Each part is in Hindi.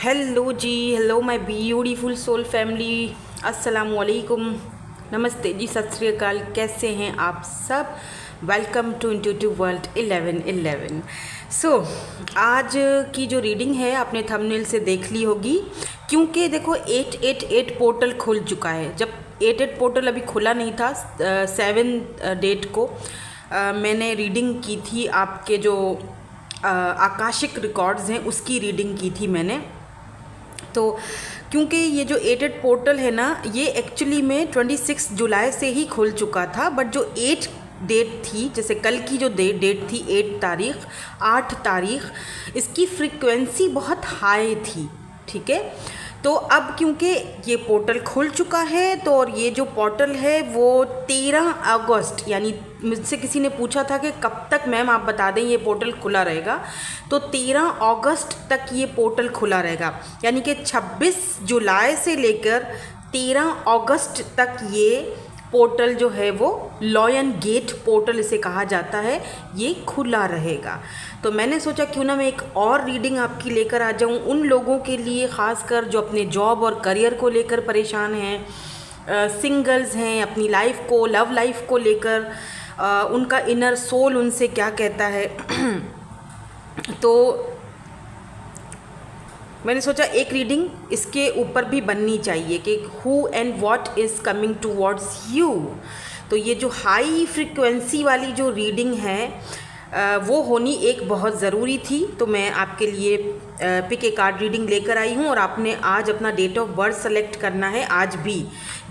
हेलो जी, hello my beautiful soul family, अस्सलाम वालेकुम, नमस्ते जी, सत श्री अकाल। कैसे हैं आप सब? Welcome to intuitive world 1111। So आज की जो रीडिंग है आपने थंबनेल से देख ली होगी, क्योंकि देखो 888 पोर्टल खुल चुका है। जब 88 पोर्टल अभी खुला नहीं था, 7 डेट को मैंने रीडिंग की थी। आपके जो आकाशिक रिकॉर्ड्स हैं उसकी रीडिंग की थी मैंने। तो क्योंकि ये जो 88 पोर्टल है ना, ये एक्चुअली में 26 जुलाई से ही खुल चुका था, बट जो 8 डेट थी, जैसे कल की जो डेट थी 8 तारीख, इसकी फ्रीक्वेंसी बहुत हाई थी। ठीक है, तो अब क्योंकि ये पोर्टल खुल चुका है, तो और ये जो पोर्टल है वो 13 अगस्त, यानी मुझसे किसी ने पूछा था कि कब तक मैम आप बता दें ये पोर्टल खुला रहेगा, तो 13 अगस्त तक ये पोर्टल खुला रहेगा। यानी कि 26 जुलाई से लेकर 13 अगस्त तक ये पोर्टल जो है वो लॉयन गेट पोर्टल इसे कहा जाता है, ये खुला रहेगा। तो मैंने सोचा क्यों ना मैं एक और रीडिंग आपकी लेकर आ जाऊं उन लोगों के लिए, ख़ासकर जो अपने जॉब और करियर को लेकर परेशान हैं, सिंगल्स हैं, अपनी लाइफ को, लव लाइफ को लेकर, उनका इनर सोल उनसे क्या कहता है। तो मैंने सोचा एक रीडिंग इसके ऊपर भी बननी चाहिए कि who and what is coming towards you. तो ये जो हाई फ्रिक्वेंसी वाली जो रीडिंग है वो होनी एक बहुत ज़रूरी थी। तो मैं आपके लिए पिक ए कार्ड रीडिंग लेकर आई हूँ, और आपने आज अपना डेट ऑफ बर्थ सेलेक्ट करना है। आज भी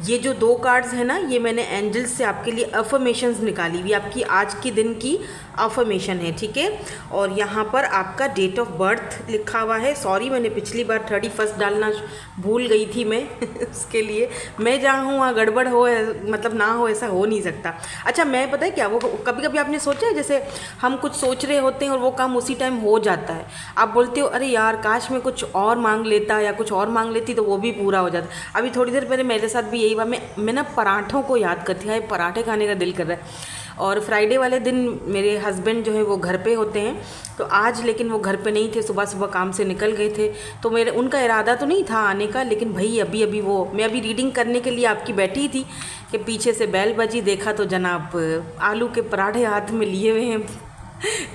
ये जो 2 कार्ड्स हैं ना, ये मैंने एंजल्स से आपके लिए अफर्मेशंस निकाली हुई, आपकी आज के दिन की अफर्मेशन है। ठीक है, और यहाँ पर आपका डेट ऑफ बर्थ लिखा हुआ है। सॉरी, मैंने पिछली बार 31 डालना भूल गई थी मैं उसके लिए मैं जहाँ हूँ वहाँ गड़बड़ हो, मतलब ना हो, ऐसा हो नहीं सकता। अच्छा, मैं पता है क्या, वो कभी कभी आपने सोचा है, जैसे हम कुछ सोच रहे होते हैं और वो काम उसी टाइम हो जाता है। आप बोलते हो अरे यार काश मैं कुछ और मांग लेता या कुछ और मांग लेती तो वो भी पूरा हो जाता। अभी थोड़ी देर पहले मेरे साथ भी यही हुआ। मैं ना पराठों को याद करती हूँ, पराठे खाने का दिल कर रहा है। और फ्राइडे वाले दिन मेरे हस्बैंड जो है वो घर पे होते हैं, तो आज लेकिन वो घर पे नहीं थे, सुबह सुबह काम से निकल गए थे। तो मेरे उनका इरादा तो नहीं था आने का, लेकिन भाई अभी मैं अभी रीडिंग करने के लिए आपकी बैठी थी कि पीछे से बेल बजी, देखा तो जनाब आलू के पराठे हाथ में लिए हुए हैं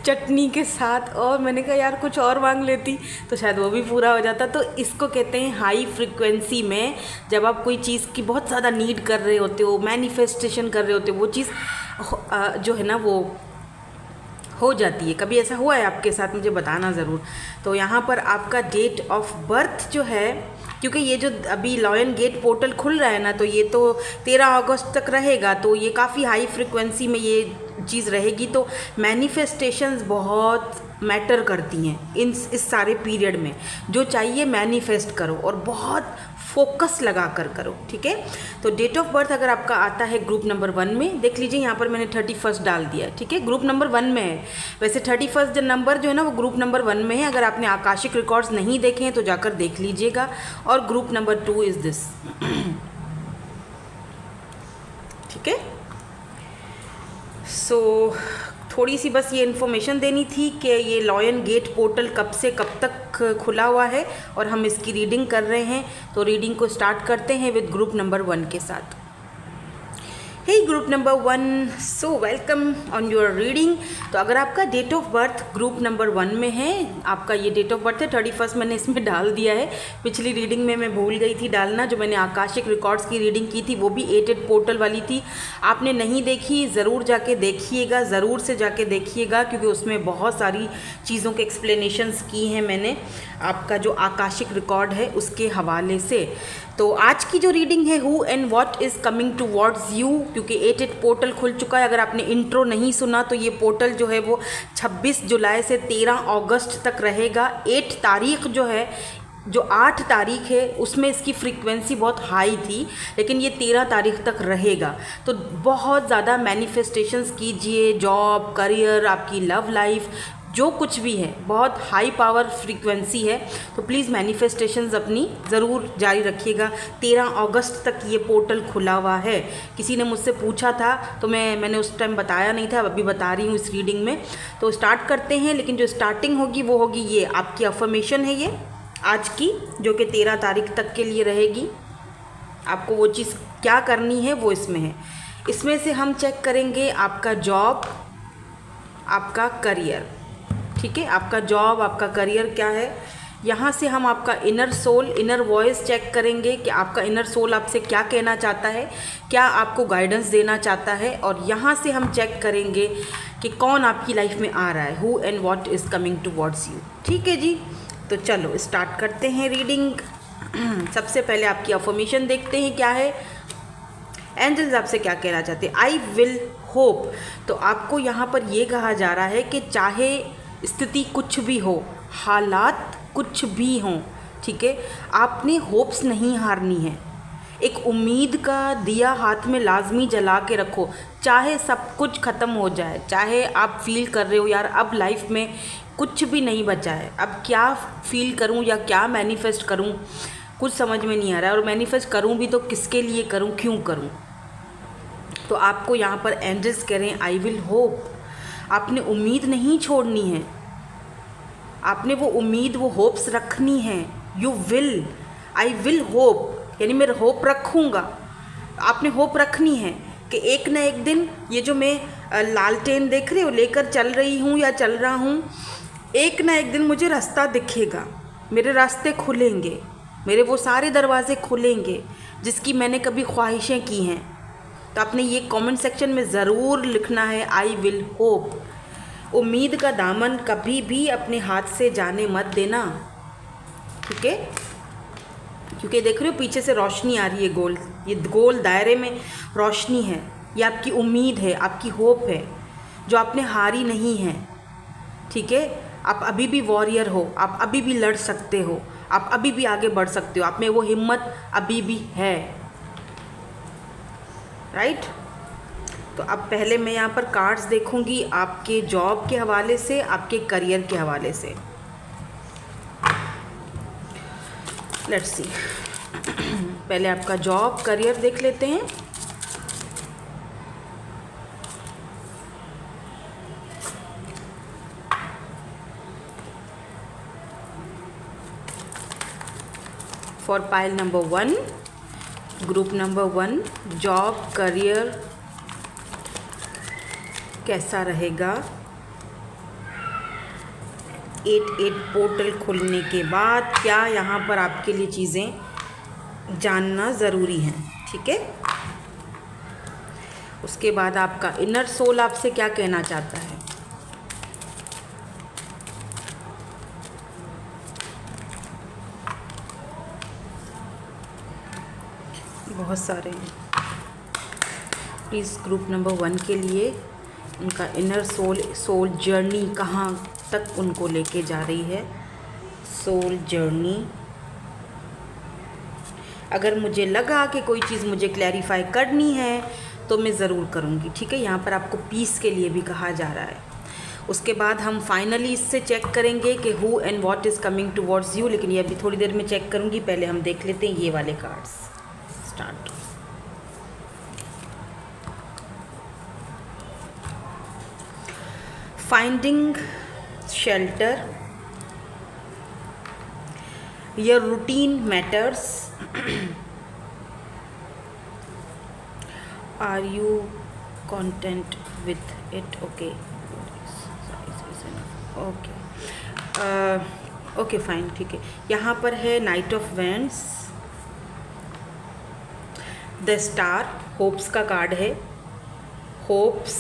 चटनी के साथ, और मैंने कहा यार कुछ और मांग लेती तो शायद वो भी पूरा हो जाता। तो इसको कहते हैं हाई फ्रिक्वेंसी में, जब आप कोई चीज़ की बहुत ज़्यादा नीड कर रहे होते हो, मैनिफेस्टेशन कर रहे होते हो, वो चीज़ जो है ना वो हो जाती है। कभी ऐसा हुआ है आपके साथ? मुझे बताना ज़रूर। तो यहाँ पर आपका डेट ऑफ बर्थ जो है, क्योंकि ये जो अभी लॉयन गेट पोर्टल खुल रहा है ना, तो ये तो 13 अगस्त तक रहेगा, तो ये काफ़ी हाई फ्रिक्वेंसी में ये चीज़ रहेगी। तो मैनिफेस्टेशंस बहुत मैटर करती हैं इस सारे पीरियड में। जो चाहिए मैनिफेस्ट करो और बहुत फोकस लगा कर करो। ठीक है, तो डेट ऑफ बर्थ अगर आपका आता है ग्रुप नंबर 1 में, देख लीजिए यहाँ पर मैंने 31 डाल दिया है। ठीक है, ग्रुप नंबर 1 में है। वैसे 31 जो नंबर जो है ना वो ग्रुप नंबर 1 में है। अगर आपने आकाशिक रिकॉर्ड्स नहीं देखे हैं तो जाकर देख लीजिएगा। और ग्रुप नंबर 2 इज़ दिस। ठीक है, सो थोड़ी सी बस ये इन्फॉर्मेशन देनी थी कि ये लॉयन गेट पोर्टल कब से कब तक खुला हुआ है और हम इसकी रीडिंग कर रहे हैं। तो रीडिंग को स्टार्ट करते हैं विद ग्रुप नंबर 1 के साथ। Hey group number 1, so welcome on your reading. तो अगर आपका date of birth group number 1 में है, आपका ये डेट ऑफ बर्थ है, 31 मैंने इसमें डाल दिया है। पिछली रीडिंग में मैं भूल गई थी डालना, जो मैंने आकाशिक रिकॉर्ड्स की रीडिंग की थी वो भी 88 पोर्टल वाली थी। आपने नहीं देखी, ज़रूर जाके देखिएगा, ज़रूर से जाके देखिएगा, क्योंकि उसमें बहुत सारी चीज़ों के एक्सप्लेनेशंस की हैं मैंने आपका जो आकाशिक रिकॉर्ड है उसके हवाले से। तो आज की जो रीडिंग है who and what is coming towards you, क्योंकि 88 पोर्टल खुल चुका है। अगर आपने इंट्रो नहीं सुना तो ये पोर्टल जो है वो 26 जुलाई से 13 अगस्त तक रहेगा। 8 तारीख जो है, जो 8 तारीख है उसमें इसकी फ्रीक्वेंसी बहुत हाई थी, लेकिन ये 13 तारीख तक रहेगा। तो बहुत ज़्यादा मैनिफेस्टेशंस कीजिए, जॉब, करियर, आपकी लव लाइफ, जो कुछ भी है, बहुत हाई पावर फ्रीक्वेंसी है। तो प्लीज़ मैनिफेस्टेशंस अपनी ज़रूर जारी रखिएगा। 13 अगस्त तक ये पोर्टल खुला हुआ है। किसी ने मुझसे पूछा था तो मैंने उस टाइम बताया नहीं था, अभी बता रही हूँ इस रीडिंग में। तो स्टार्ट करते हैं, लेकिन जो स्टार्टिंग होगी वो होगी ये आपकी अफर्मेशन है। ये आज की, जो कि 13 तारीख तक के लिए रहेगी। आपको वो चीज़ क्या करनी है वो इसमें है। इसमें से हम चेक करेंगे आपका जॉब, आपका करियर, ठीक है। आपका जॉब, आपका करियर क्या है। यहाँ से हम आपका inner soul, inner voice check करेंगे कि आपका इनर सोल आपसे क्या कहना चाहता है, क्या आपको गाइडेंस देना चाहता है। और यहाँ से हम चेक करेंगे कि कौन आपकी लाइफ में आ रहा है, who and what is coming towards you. ठीक है जी, तो चलो स्टार्ट करते हैं रीडिंग। सबसे पहले आपकी अफर्मेशन देखते हैं क्या है। एंजल्स आपसे क्या कहना चाहते हैं, आई विल होप। तो आपको यहाँ पर ये कहा जा रहा है कि चाहे स्थिति कुछ भी हो, हालात कुछ भी हों, ठीक है, आपने होप्स नहीं हारनी है। एक उम्मीद का दिया हाथ में लाजमी जला के रखो, चाहे सब कुछ ख़त्म हो जाए, चाहे आप फील कर रहे हो यार अब लाइफ में कुछ भी नहीं बचा है, अब क्या फील करूं या क्या मैनिफेस्ट करूं, कुछ समझ में नहीं आ रहा है। और मैनिफेस्ट करूं भी तो किसके लिए करूं, क्यों करूं। तो आपको यहाँ पर एंजल्स कह रहे हैं आई विल होप। आपने उम्मीद नहीं छोड़नी है, आपने वो उम्मीद, वो होप्स रखनी है। You will, I will hope, यानी मैं होप रखूँगा। आपने होप रखनी है कि एक ना एक दिन ये जो मैं लालटेन देख रहे हो लेकर चल रही हूँ या चल रहा हूँ, एक ना एक दिन मुझे रास्ता दिखेगा, मेरे रास्ते खुलेंगे, मेरे वो सारे दरवाजे खुलेंगे जिसकी मैंने कभी ख्वाहिशें की हैं। तो आपने ये कमेंट सेक्शन में ज़रूर लिखना है आई विल होप। उम्मीद का दामन कभी भी अपने हाथ से जाने मत देना, ठीक है। क्योंकि देख रहे हो पीछे से रोशनी आ रही है, गोल, ये गोल दायरे में रोशनी है, ये आपकी उम्मीद है, आपकी होप है जो आपने हारी नहीं है, ठीक है। आप अभी भी वॉरियर हो, आप अभी भी लड़ सकते हो, आप अभी भी आगे बढ़ सकते हो, आप में वो हिम्मत अभी भी है, राइट। तो अब पहले मैं यहाँ पर कार्ड्स देखूंगी आपके जॉब के हवाले से, आपके करियर के हवाले से। लेट्स सी, पहले आपका जॉब करियर देख लेते हैं। For pile number 1, group number 1, job career कैसा रहेगा। 8 पोर्टल खुलने के बाद क्या यहाँ पर आपके लिए चीज़ें जानना ज़रूरी हैं, ठीक है। उसके बाद आपका इनर सोल आपसे क्या कहना चाहता है। बहुत सारे हैं, प्लीज़ ग्रुप नंबर 1 के लिए उनका इनर सोल जर्नी कहाँ तक उनको लेके जा रही है। सोल जर्नी, अगर मुझे लगा कि कोई चीज़ मुझे क्लैरिफाई करनी है तो मैं ज़रूर करूँगी, ठीक है। यहाँ पर आपको पीस के लिए भी कहा जा रहा है। उसके बाद हम फाइनली इससे चेक करेंगे कि who and what is coming towards you, लेकिन ये अभी थोड़ी देर में चेक करूँगी। पहले हम देख लेते हैं ये वाले cards. Start. Finding shelter, your routine matters, are you content with it, okay, okay fine, ठीक है। यहाँ पर है knight of wands, the star, hopes का कार्ड है, होप्स,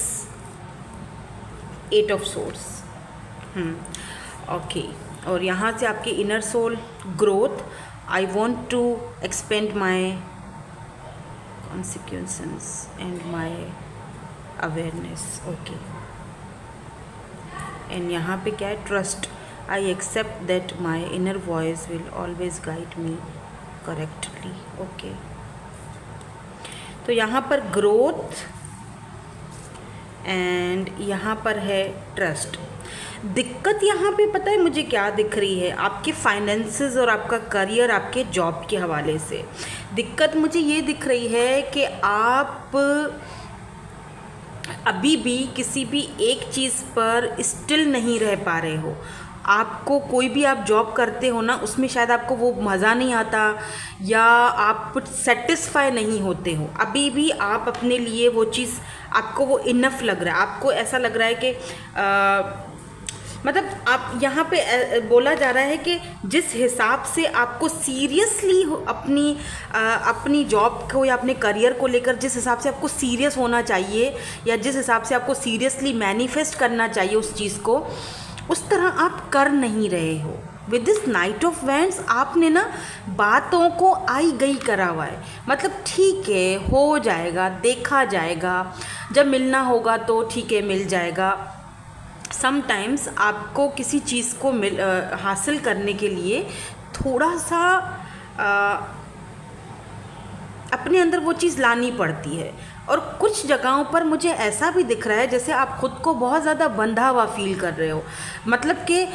8 ऑफ सोर्स, ओके। और यहाँ से आपके inner soul growth, I want to expand my consequences and my awareness, okay। and यहाँ पे क्या है, trust, I accept that my inner voice will always guide me correctly, okay. तो यहाँ पर ग्रोथ एंड यहाँ पर है ट्रस्ट। दिक्कत यहाँ पे पता है मुझे क्या दिख रही है, आपके फाइनेंसेस और आपका करियर, आपके जॉब के हवाले से दिक्कत मुझे ये दिख रही है कि आप अभी भी किसी भी एक चीज़ पर स्टिल नहीं रह पा रहे हो। आपको कोई भी आप जॉब करते हो ना, उसमें शायद आपको वो मज़ा नहीं आता या आप सेटिस्फाई नहीं होते हो, अभी भी आप अपने लिए वो चीज़ आपको वो इनफ लग रहा है, आपको ऐसा लग रहा है कि मतलब आप यहाँ पे बोला जा रहा है कि जिस हिसाब से आपको सीरियसली अपनी जॉब को या अपने करियर को लेकर जिस हिसाब से आपको सीरियस होना चाहिए या जिस हिसाब से आपको सीरियसली मैनिफेस्ट करना चाहिए उस चीज़ को, उस तरह आप कर नहीं रहे हो। With this night of wands आपने ना बातों को आई गई करा हुआ है, मतलब ठीक है हो जाएगा, देखा जाएगा, जब मिलना होगा तो ठीक है मिल जाएगा। समटाइम्स आपको किसी चीज़ को हासिल करने के लिए थोड़ा सा अपने अंदर वो चीज़ लानी पड़ती है, और कुछ जगहों पर मुझे ऐसा भी दिख रहा है जैसे आप ख़ुद को बहुत ज़्यादा बंधा हुआ फील कर रहे हो, मतलब कि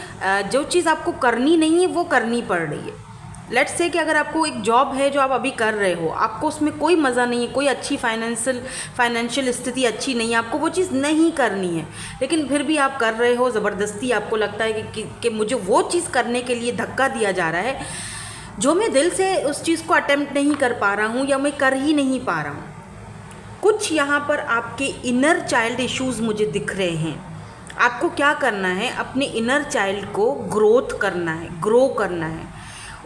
जो चीज़ आपको करनी नहीं है वो करनी पड़ रही है। लेट्स से कि अगर आपको एक जॉब है जो आप अभी कर रहे हो, आपको उसमें कोई मज़ा नहीं है, कोई अच्छी फाइनेंशियल स्थिति अच्छी नहीं है, आपको वो चीज़ नहीं करनी है, लेकिन फिर भी आप कर रहे हो ज़बरदस्ती। आपको लगता है कि मुझे वो चीज़ करने के लिए धक्का दिया जा रहा है जो मैं दिल से उस चीज़ को अटेम्प्ट नहीं कर पा रहा हूँ या मैं कर ही नहीं पा रहा हूँ। कुछ यहाँ पर आपके इनर चाइल्ड इश्यूज़ मुझे दिख रहे हैं। आपको क्या करना है, अपने इनर चाइल्ड को ग्रोथ करना है, ग्रो करना है,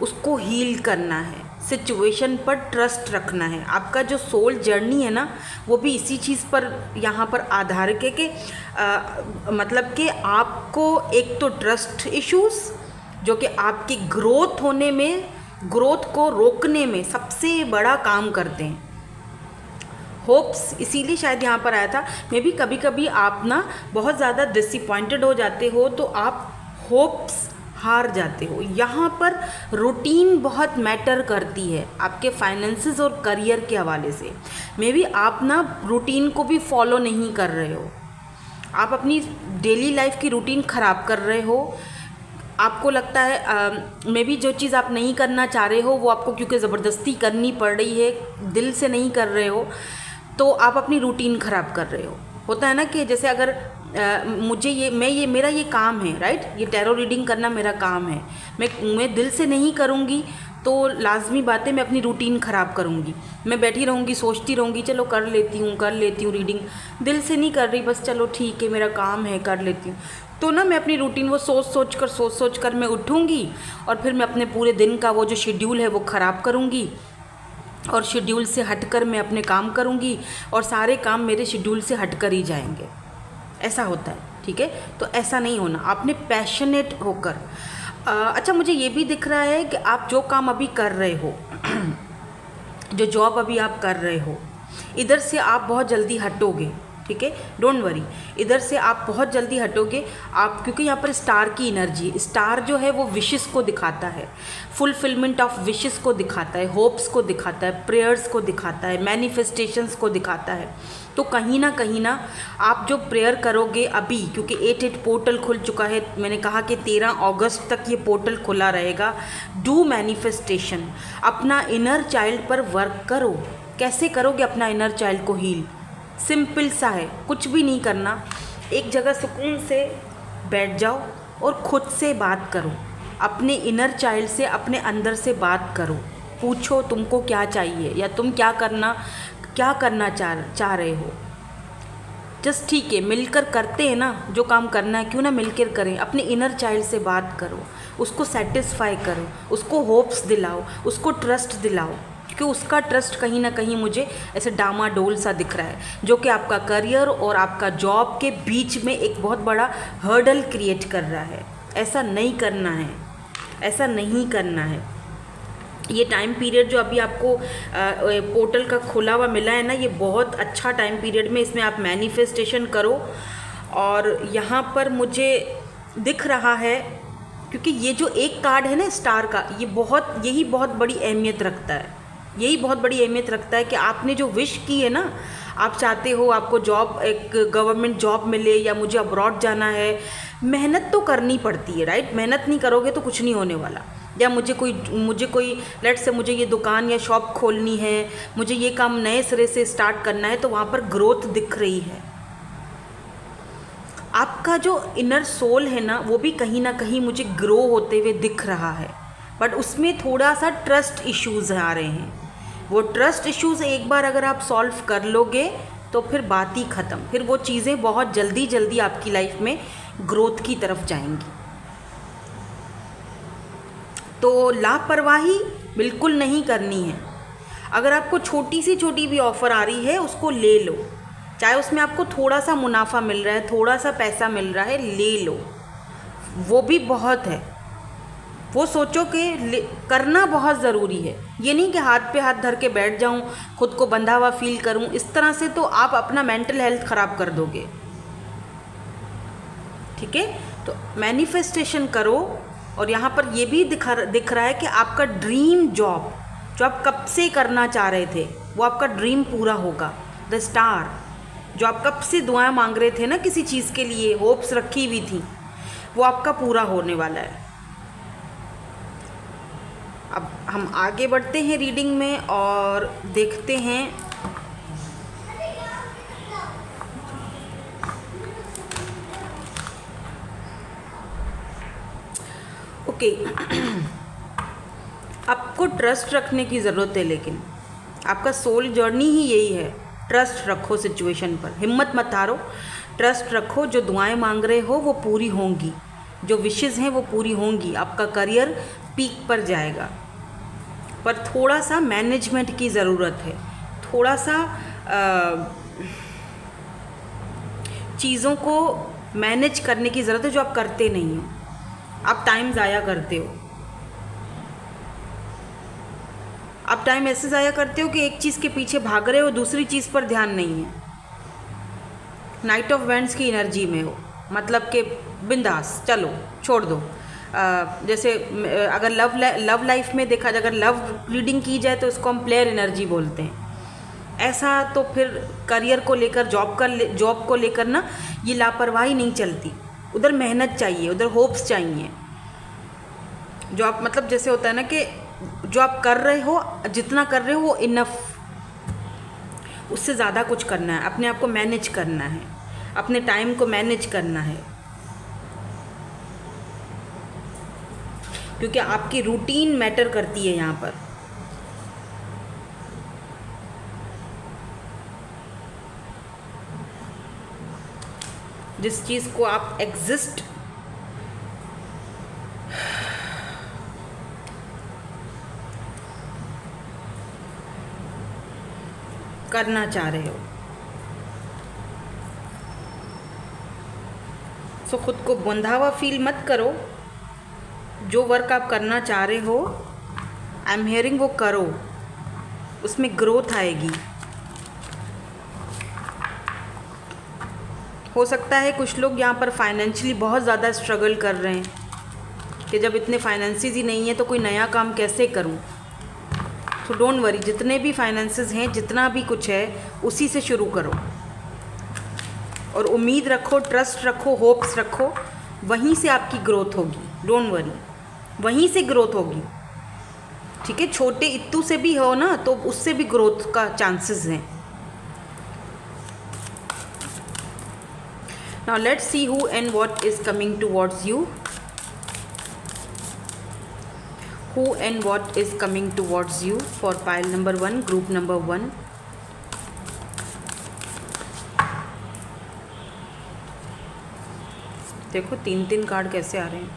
उसको हील करना है, सिचुएशन पर ट्रस्ट रखना है। आपका जो सोल जर्नी है ना, वो भी इसी चीज़ पर यहाँ पर आधारित है कि मतलब कि आपको एक तो ट्रस्ट इश्यूज़ जो कि आपकी ग्रोथ होने में, ग्रोथ को रोकने में सबसे बड़ा काम करते हैं। होप्स इसीलिए शायद यहाँ पर आया था। मे भी कभी कभी आप ना बहुत ज़्यादा डिसअपॉइंटेड हो जाते हो तो आप होप्स हार जाते हो। यहाँ पर रूटीन बहुत मैटर करती है आपके फाइनेंसेस और करियर के हवाले से। मे भी आप ना रूटीन को भी फॉलो नहीं कर रहे हो, आप अपनी डेली लाइफ की रूटीन ख़राब कर रहे हो। आपको लगता है मे भी जो चीज़ आप नहीं करना चाह रहे हो वो आपको क्योंकि ज़बरदस्ती करनी पड़ रही है, दिल से नहीं कर रहे हो, तो आप अपनी रूटीन ख़राब कर रहे हो। होता है ना कि जैसे अगर मेरा ये काम है, राइट, ये टैरो रीडिंग करना मेरा काम है, मैं दिल से नहीं करूँगी तो लाजमी बात है मैं अपनी रूटीन ख़राब करूँगी। मैं बैठी रहूँगी, सोचती रहूँगी चलो कर लेती हूँ रीडिंग, दिल से नहीं कर रही, बस चलो ठीक है मेरा काम है कर लेती हूँ, तो ना मैं अपनी रूटीन वो सोच कर मैं उठूँगी और फिर मैं अपने पूरे दिन का वो जो शेड्यूल है वो ख़राब करूँगी और शेड्यूल से हटकर मैं अपने काम करूँगी और सारे काम मेरे शेड्यूल से हटकर ही जाएंगे। ऐसा होता है, ठीक है। तो ऐसा नहीं होना, आपने पैशनेट होकर अच्छा मुझे ये भी दिख रहा है कि आप जो काम अभी कर रहे हो जो जॉब अभी आप कर रहे हो, इधर से आप बहुत जल्दी हटोगे, ठीक है, डोंट वरी, इधर से आप बहुत जल्दी हटोगे आप, क्योंकि यहाँ पर स्टार की एनर्जी, स्टार जो है वो विशेस को दिखाता है, फुलफिलमेंट ऑफ विशेस को दिखाता है, होप्स को दिखाता है, प्रेयर्स को दिखाता है, मैनिफेस्टेशंस को दिखाता है। तो कहीं ना आप जो प्रेयर करोगे अभी, क्योंकि 8 पोर्टल खुल चुका है, मैंने कहा कि 13 अगस्त तक ये पोर्टल खुला रहेगा। डू मैनिफेस्टेशन, अपना इनर चाइल्ड पर वर्क करो। कैसे करोगे अपना इनर चाइल्ड को हील? सिंपल सा है, कुछ भी नहीं करना, एक जगह सुकून से बैठ जाओ और ख़ुद से बात करो, अपने इनर चाइल्ड से, अपने अंदर से बात करो, पूछो तुमको क्या चाहिए या तुम क्या करना चाह रहे हो। जस्ट ठीक है, मिलकर करते हैं ना, जो काम करना है क्यों ना मिलकर करें। अपने इनर चाइल्ड से बात करो, उसको सेटिस्फाई करो, उसको होप्स दिलाओ, उसको ट्रस्ट दिलाओ, क्योंकि उसका ट्रस्ट कहीं ना कहीं मुझे ऐसे डामाडोल सा दिख रहा है, जो कि आपका करियर और आपका जॉब के बीच में एक बहुत बड़ा हर्डल क्रिएट कर रहा है। ऐसा नहीं करना है, ऐसा नहीं करना है। ये टाइम पीरियड जो अभी आपको पोर्टल का खुला हुआ मिला है ना, ये बहुत अच्छा टाइम पीरियड में इसमें आप मैनिफेस्टेशन करो। और यहाँ पर मुझे दिख रहा है, क्योंकि ये जो एक कार्ड है ना स्टार का, यही बहुत बड़ी अहमियत रखता है, यही बहुत बड़ी अहमियत रखता है कि आपने जो विश की है ना, आप चाहते हो आपको जॉब, एक गवर्नमेंट जॉब मिले या मुझे अब्रॉड जाना है, मेहनत तो करनी पड़ती है, राइट। मेहनत नहीं करोगे तो कुछ नहीं होने वाला। या मुझे कोई लेट से मुझे ये दुकान या शॉप खोलनी है, मुझे ये काम नए सिरे से स्टार्ट करना है, तो वहाँ पर ग्रोथ दिख रही है। आपका जो इनर सोल है ना, वो भी कहीं ना कहीं मुझे ग्रो होते हुए दिख रहा है, बट उसमें थोड़ा सा ट्रस्ट इश्यूज आ रहे हैं। वो ट्रस्ट इश्यूज एक बार अगर आप सॉल्व कर लोगे तो फिर बात ही ख़त्म, फिर वो चीज़ें बहुत जल्दी जल्दी आपकी लाइफ में ग्रोथ की तरफ जाएंगी। तो लापरवाही बिल्कुल नहीं करनी है। अगर आपको छोटी सी छोटी भी ऑफ़र आ रही है उसको ले लो, चाहे उसमें आपको थोड़ा सा मुनाफा मिल रहा है, थोड़ा सा पैसा मिल रहा है, ले लो, वो भी बहुत है। वो सोचो कि करना बहुत ज़रूरी है। ये नहीं कि हाथ पे हाथ धर के बैठ जाऊं, खुद को बंधा हुआ फील करूं, इस तरह से तो आप अपना मेंटल हेल्थ ख़राब कर दोगे। ठीक है, तो मैनिफेस्टेशन करो। और यहाँ पर ये भी दिख रहा है कि आपका ड्रीम जॉब जो आप कब से करना चाह रहे थे वो आपका ड्रीम पूरा होगा। द स्टार, जो आप कब से दुआएं मांग रहे थे ना किसी चीज़ के लिए, होप्स रखी हुई थी, वो आपका पूरा होने वाला है। अब हम आगे बढ़ते हैं रीडिंग में और देखते हैं ओके आपको ट्रस्ट रखने की ज़रूरत है, लेकिन आपका सोल जर्नी ही यही है। ट्रस्ट रखो सिचुएशन पर, हिम्मत मत हारो, ट्रस्ट रखो। जो दुआएं मांग रहे हो वो पूरी होंगी, जो विशेज़ हैं वो पूरी होंगी। आपका करियर पीक पर जाएगा, पर थोड़ा सा मैनेजमेंट की ज़रूरत है, थोड़ा सा चीज़ों को मैनेज करने की ज़रूरत है, जो आप करते नहीं हो। आप टाइम ज़ाया करते हो, आप टाइम ऐसे ज़ाया करते हो कि एक चीज़ के पीछे भाग रहे हो, दूसरी चीज़ पर ध्यान नहीं है। नाइट ऑफ वेंड्स की एनर्जी में हो, मतलब कि बिंदास चलो छोड़ दो। जैसे अगर लव लाइफ में देखा जाए, अगर लव रीडिंग की जाए तो उसको हम प्लेयर एनर्जी बोलते हैं। ऐसा तो फिर करियर को लेकर, जॉब को लेकर ना ये लापरवाही नहीं चलती। उधर मेहनत चाहिए, उधर होप्स चाहिए। जो आप मतलब जैसे होता है ना कि जो आप कर रहे हो, जितना कर रहे हो वो इनफ, उससे ज़्यादा कुछ करना है। अपने आप को मैनेज करना है, अपने टाइम को मैनेज करना है, क्योंकि आपकी रूटीन मैटर करती है यहाँ पर। जिस चीज़ को आप एग्जिस्ट करना चाह रहे हो, सो खुद को बंधा हुआ फील मत करो। जो वर्क आप करना चाह रहे हो, आई एम हियरिंग, वो करो, उसमें ग्रोथ आएगी। हो सकता है कुछ लोग यहाँ पर फाइनेंशियली बहुत ज़्यादा स्ट्रगल कर रहे हैं कि जब इतने फाइनेंसेस ही नहीं है तो कोई नया काम कैसे करूँ। तो डोंट वरी, जितने भी फाइनेंसेस हैं, जितना भी कुछ है, उसी से शुरू करो और उम्मीद रखो, ट्रस्ट रखो, होप्स रखो। वहीं से आपकी ग्रोथ होगी, डोंट वरी, वहीं से ग्रोथ होगी। ठीक है, छोटे इत्तू से भी हो ना तो उससे भी ग्रोथ का चांसेस हैं। Now let's see who and what is coming towards you. Who and what is coming towards you for pile number 1, group number 1. देखो 3 कार्ड कैसे आ रहे हैं।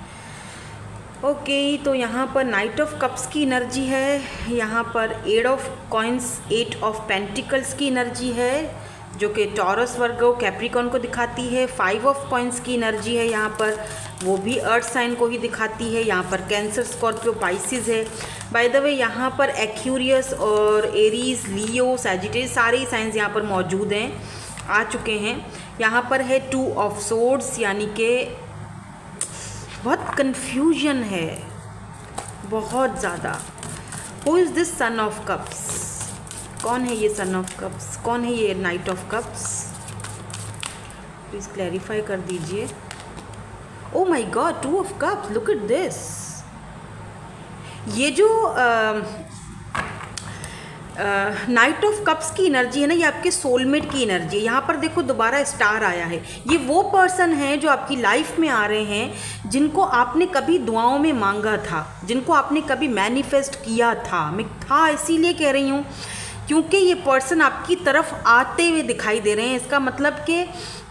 ओके, तो यहाँ पर नाइट ऑफ कप्स की एनर्जी है, यहाँ पर 8 ऑफ कॉइन्स, 8 ऑफ पेंटिकल्स की एनर्जी है जो कि टॉरस, वर्गो, कैप्रिकॉर्न को दिखाती है। 5 ऑफ कॉइन्स की एनर्जी है यहाँ पर, वो भी अर्थ साइन को ही दिखाती है। यहाँ पर कैंसर, स्कॉर्पियो, पाइसिस है। बाय द वे यहाँ पर एक्यूरियस और एरीज, लियो, सैजिटेरियस सारे साइंस यहाँ पर मौजूद हैं, आ चुके हैं। यहाँ पर है 2 ऑफ सोर्ड्स, यानी कि बहुत कन्फ्यूजन है, बहुत ज़्यादा। Who is this son of cups? कौन है ये सन ऑफ कप्स? कौन है ये knight of cups? Please clarify कर दीजिए। Oh my God, 2 of cups, look at this. ये जो नाइट ऑफ कप्स की एनर्जी है ना, ये आपके सोलमेट की एनर्जी है। यहाँ पर देखो दोबारा स्टार आया है, ये वो पर्सन है जो आपकी लाइफ में आ रहे हैं, जिनको आपने कभी दुआओं में मांगा था, जिनको आपने कभी मैनिफेस्ट किया था। मैं था इसीलिए कह रही हूँ क्योंकि ये पर्सन आपकी तरफ आते हुए दिखाई दे रहे हैं। इसका मतलब कि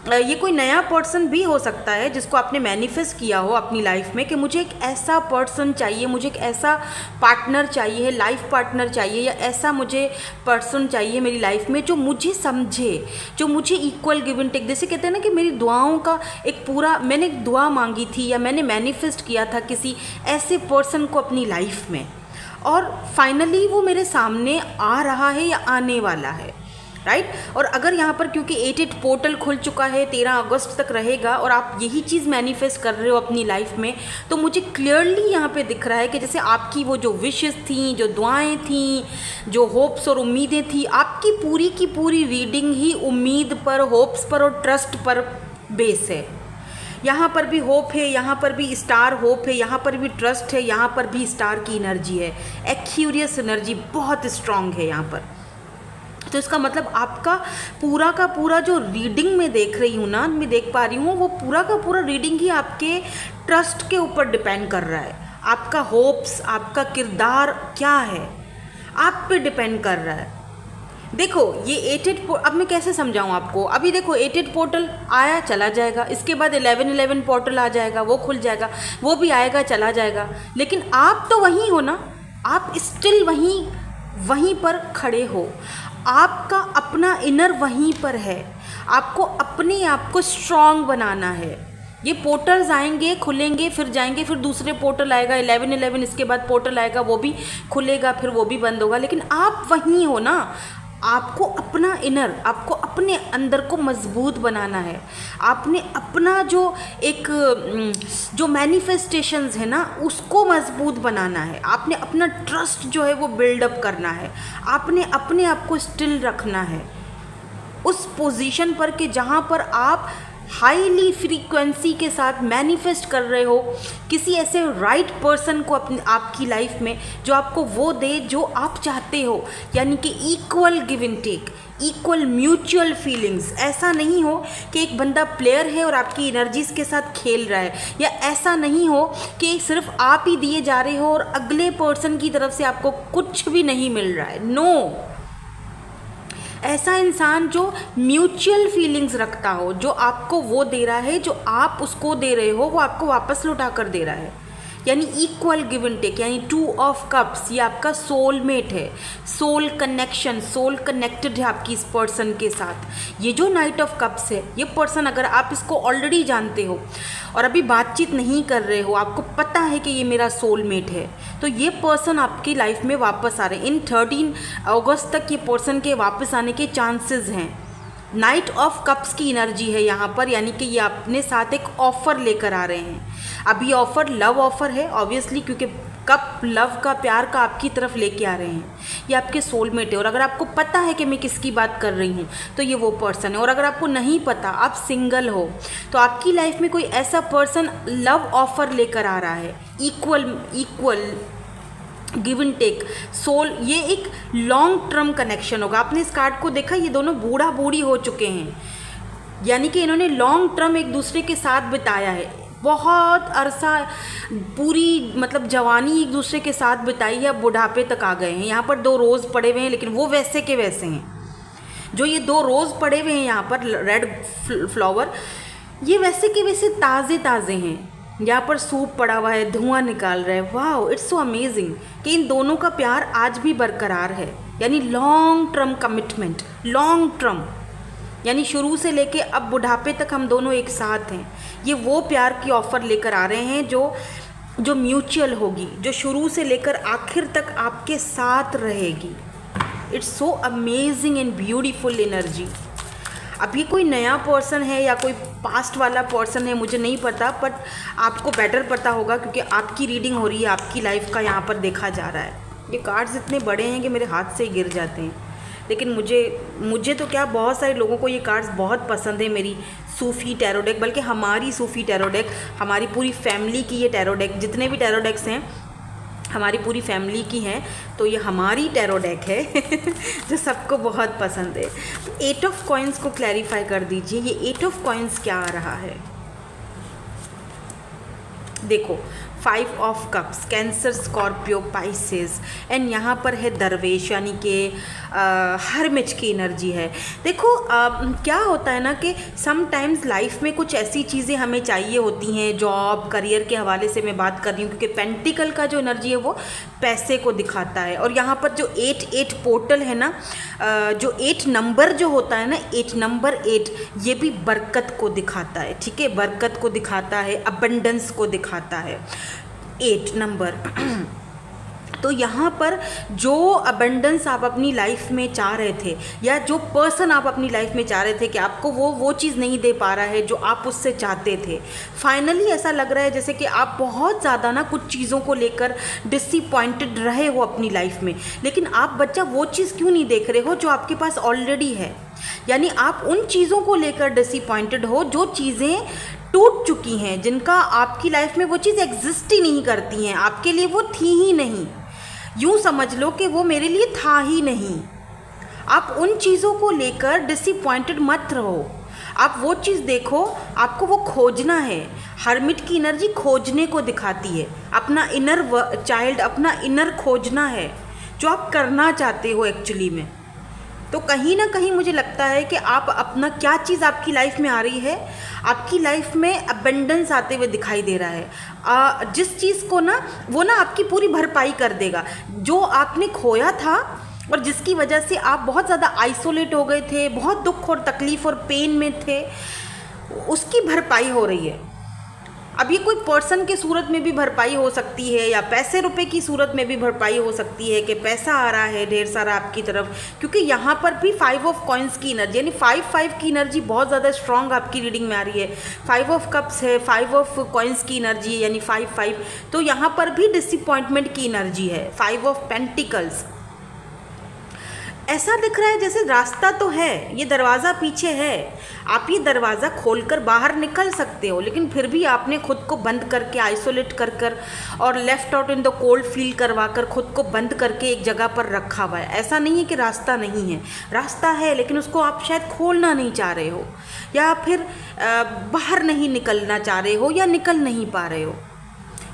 ये कोई नया पर्सन भी हो सकता है जिसको आपने मैनिफेस्ट किया हो अपनी लाइफ में कि मुझे एक ऐसा पर्सन चाहिए, मुझे एक ऐसा पार्टनर चाहिए, लाइफ पार्टनर चाहिए, या ऐसा मुझे पर्सन चाहिए मेरी लाइफ में जो मुझे समझे, जो मुझे इक्वल गिव एंड टेक। जैसे कहते हैं ना कि मेरी दुआओं का एक पूरा, मैंने एक दुआ मांगी थी या मैंने मैनिफेस्ट किया था किसी ऐसे पर्सन को अपनी लाइफ में, और फाइनली वो मेरे सामने आ रहा है या आने वाला है, राइट। और अगर यहाँ पर क्योंकि 8 पोर्टल खुल चुका है, 13 अगस्त तक रहेगा, और आप यही चीज़ मैनिफेस्ट कर रहे हो अपनी लाइफ में, तो मुझे क्लियरली यहाँ पे दिख रहा है कि जैसे आपकी वो जो विशेस थी, जो दुआएं थी, जो होप्स और उम्मीदें थी, आपकी पूरी की पूरी रीडिंग ही उम्मीद पर, होप्स पर और ट्रस्ट पर बेस है। यहाँ पर भी होप है, यहाँ पर भी स्टार होप है, यहाँ पर भी ट्रस्ट है, यहाँ पर भी स्टार की एनर्जी है। एक्यूरियस एनर्जी बहुत स्ट्रांग है यहाँ पर। तो इसका मतलब आपका पूरा का पूरा जो रीडिंग में देख रही हूँ ना, मैं देख पा रही हूँ, वो पूरा का पूरा रीडिंग ही आपके ट्रस्ट के ऊपर डिपेंड कर रहा है। आपका होप्स, आपका किरदार क्या है, आप पे डिपेंड कर रहा है। देखो ये 8 अब मैं कैसे समझाऊँ आपको। अभी देखो 8 पोर्टल आया चला जाएगा, इसके बाद 11 पोर्टल आ जाएगा, वो खुल जाएगा, वो भी आएगा चला जाएगा, लेकिन आप तो वहीं हो ना, आप स्टिल वहीं पर खड़े हो। आपका अपना इनर वहीं पर है, आपको अपने आप को स्ट्रॉन्ग बनाना है। ये पोर्टल्स आएंगे, खुलेंगे, फिर जाएंगे, फिर दूसरे पोर्टल आएगा 11 इसके बाद पोर्टल आएगा, वो भी खुलेगा, फिर वो भी बंद होगा, लेकिन आप वहीं हो ना। आपको अपना इनर, आपको अपने अंदर को मजबूत बनाना है। आपने अपना जो एक जो मैनिफेस्टेशंस है ना, उसको मजबूत बनाना है। आपने अपना ट्रस्ट जो है वो बिल्डअप करना है। आपने अपने आप को स्टिल रखना है उस पोजीशन पर कि जहाँ पर आप हाईली फ्रीक्वेंसी के साथ मैनिफेस्ट कर रहे हो किसी ऐसे राइट पर्सन को अपनी आपकी लाइफ में, जो आपको वो दे जो आप चाहते हो, यानी कि equal give and take, equal mutual feelings. ऐसा नहीं हो कि एक बंदा प्लेयर है और आपकी एनर्जीज के साथ खेल रहा है, या ऐसा नहीं हो कि सिर्फ आप ही दिए जा रहे हो और अगले पर्सन की तरफ से आपको कुछ भी नहीं मिल रहा है। नो, ऐसा इंसान जो म्यूचुअल फीलिंग्स रखता हो, जो आपको वो दे रहा है, जो आप उसको दे रहे हो वो आपको वापस लौटा कर दे रहा है, यानी इक्वल गिव एंड टेक, यानी 2 ऑफ कप्स। ये आपका सोलमेट है, सोल कनेक्शन, सोल कनेक्टेड है आपकी इस पर्सन के साथ। ये जो नाइट ऑफ कप्स है, ये पर्सन अगर आप इसको ऑलरेडी जानते हो और अभी बातचीत नहीं कर रहे हो, आपको पता है कि ये मेरा सोलमेट है, तो ये पर्सन आपकी लाइफ में वापस आ रहे हैं। इन 13 अगस्त तक ये पर्सन के वापस आने के चांसेस हैं। नाइट ऑफ कप्स की एनर्जी है यहाँ पर, यानी कि ये अपने साथ एक ऑफ़र लेकर आ रहे हैं। अभी ऑफ़र लव ऑफ़र है ऑब्वियसली, क्योंकि कप लव का, प्यार का आपकी तरफ लेके आ रहे हैं। ये आपके सोलमेट है, और अगर आपको पता है कि मैं किसकी बात कर रही हूँ तो ये वो पर्सन है। और अगर आपको नहीं पता, आप सिंगल हो, तो आपकी लाइफ में कोई ऐसा पर्सन लव ऑफ़र लेकर आ रहा है, equal give and take, soul. ये एक लॉन्ग टर्म कनेक्शन होगा। आपने इस कार्ड को देखा, ये दोनों बूढ़ा बूढ़ी हो चुके हैं, यानी कि इन्होंने लॉन्ग टर्म एक दूसरे के साथ बिताया है, बहुत अरसा, पूरी मतलब जवानी एक दूसरे के साथ बिताई है, अब बुढ़ापे तक आ गए हैं। यहाँ पर 2 रोज़ पड़े हुए हैं, लेकिन वो वैसे के वैसे हैं। जो ये 2 रोज़ पड़े हुए हैं यहाँ पर, रेड फ्लावर, ये वैसे के वैसे ताज़े ताज़े हैं। यहाँ पर सूप पड़ा हुआ है, धुआं निकाल रहा है। वाओ, इट्स सो अमेजिंग कि इन दोनों का प्यार आज भी बरकरार है, यानी long term commitment, long term, यानी शुरू से लेके अब बुढ़ापे तक हम दोनों एक साथ हैं। ये वो प्यार की ऑफ़र लेकर आ रहे हैं जो म्यूचुअल होगी, जो शुरू से लेकर आखिर तक आपके साथ रहेगी। It's so amazing and beautiful energy. अब ये कोई नया पर्सन है या कोई पास्ट वाला पर्सन है, मुझे नहीं पता, बट आपको बेटर पता होगा क्योंकि आपकी रीडिंग हो रही है, आपकी लाइफ का यहाँ पर देखा जा रहा है। ये कार्ड्स इतने बड़े हैं कि मेरे हाथ से गिर जाते हैं, लेकिन मुझे तो क्या, बहुत सारे लोगों को ये कार्ड्स बहुत पसंद है। मेरी सूफ़ी टैरो डेक, बल्कि हमारी सूफ़ी टैरो डेक, हमारी पूरी फैमिली की ये टैरो डेक, जितने भी टैरो डेक्स हैं हमारी पूरी फैमिली की हैं, तो ये हमारी टैरो डेक है जो सबको बहुत पसंद है। तो 8 ऑफ कॉइन्स को क्लैरिफाई कर दीजिए, ये 8 ऑफ कॉइन्स क्या आ रहा है। देखो 5 of cups, cancer, Scorpio, Pisces, and यहाँ पर है दरवेश यानी कि हरमिच की एनर्जी है। देखो क्या होता है ना कि समटाइम्स लाइफ में कुछ ऐसी चीज़ें हमें चाहिए होती हैं, जॉब करियर के हवाले से मैं बात कर रही हूँ, क्योंकि पेंटिकल का जो एनर्जी है वो पैसे को दिखाता है। और यहाँ पर जो 8 पोर्टल है ना, जो 8 नंबर जो होता है ना, 8 नंबर 8, ये भी बरकत को दिखाता है। ठीक है, बरकत को दिखाता है, अबंडेंस को दिखाता है 8 नंबर। तो यहाँ पर जो अबंडेंस आप अपनी लाइफ में चाह रहे थे, या जो पर्सन आप अपनी लाइफ में चाह रहे थे कि आपको वो चीज़ नहीं दे पा रहा है जो आप उससे चाहते थे, फाइनली ऐसा लग रहा है जैसे कि आप बहुत ज़्यादा ना कुछ चीज़ों को लेकर डिसअपॉइंटेड रहे हो अपनी लाइफ में, लेकिन आप बच्चा वो चीज़ क्यों नहीं देख रहे हो जो आपके पास ऑलरेडी है। यानी आप उन चीज़ों को लेकर डिसअपॉइंटेड हो जो चीज़ें टूट चुकी हैं, जिनका आपकी लाइफ में वो चीज़ एग्जिस्ट ही नहीं करती हैं, आपके लिए वो थी ही नहीं। यूँ समझ लो कि वो मेरे लिए था ही नहीं। आप उन चीज़ों को लेकर डिसअपॉइंटेड मत रहो, आप वो चीज़ देखो, आपको वो खोजना है। हर्मिट की एनर्जी खोजने को दिखाती है, अपना इनर चाइल्ड, अपना इनर खोजना है जो आप करना चाहते हो एक्चुअली में। तो कहीं ना कहीं मुझे लगता है कि आप अपना क्या चीज़ आपकी लाइफ में आ रही है, आपकी लाइफ में अबंडेंस आते हुए दिखाई दे रहा है। जिस चीज़ को ना वो ना आपकी पूरी भरपाई कर देगा, जो आपने खोया था और जिसकी वजह से आप बहुत ज़्यादा आइसोलेट हो गए थे, बहुत दुख और तकलीफ़ और पेन में थे, उसकी भरपाई हो रही है। अब ये कोई पर्सन के सूरत में भी भरपाई हो सकती है, या पैसे रुपए की सूरत में भी भरपाई हो सकती है कि पैसा आ रहा है ढेर सारा आपकी तरफ, क्योंकि यहाँ पर भी 5 ऑफ कॉइन्स की एनर्जी यानी 5 की एनर्जी बहुत ज़्यादा स्ट्रॉन्ग आपकी रीडिंग में आ रही है। 5 ऑफ कप्स है, 5 ऑफ कॉइन्स की एनर्जी यानी 5। तो यहाँ पर भी डिसअपॉइंटमेंट की एनर्जी है। 5 ऑफ पेंटिकल्स, ऐसा दिख रहा है जैसे रास्ता तो है, ये दरवाज़ा पीछे है, आप ये दरवाज़ा खोलकर बाहर निकल सकते हो, लेकिन फिर भी आपने खुद को बंद करके आइसोलेट कर और left out in the cold feel करवा कर खुद को बंद करके एक जगह पर रखा हुआ है। ऐसा नहीं है कि रास्ता नहीं है, रास्ता है, लेकिन उसको आप शायद खोलना नहीं चाह रहे हो, या फिर बाहर नहीं निकलना चाह रहे हो, या निकल नहीं पा रहे हो।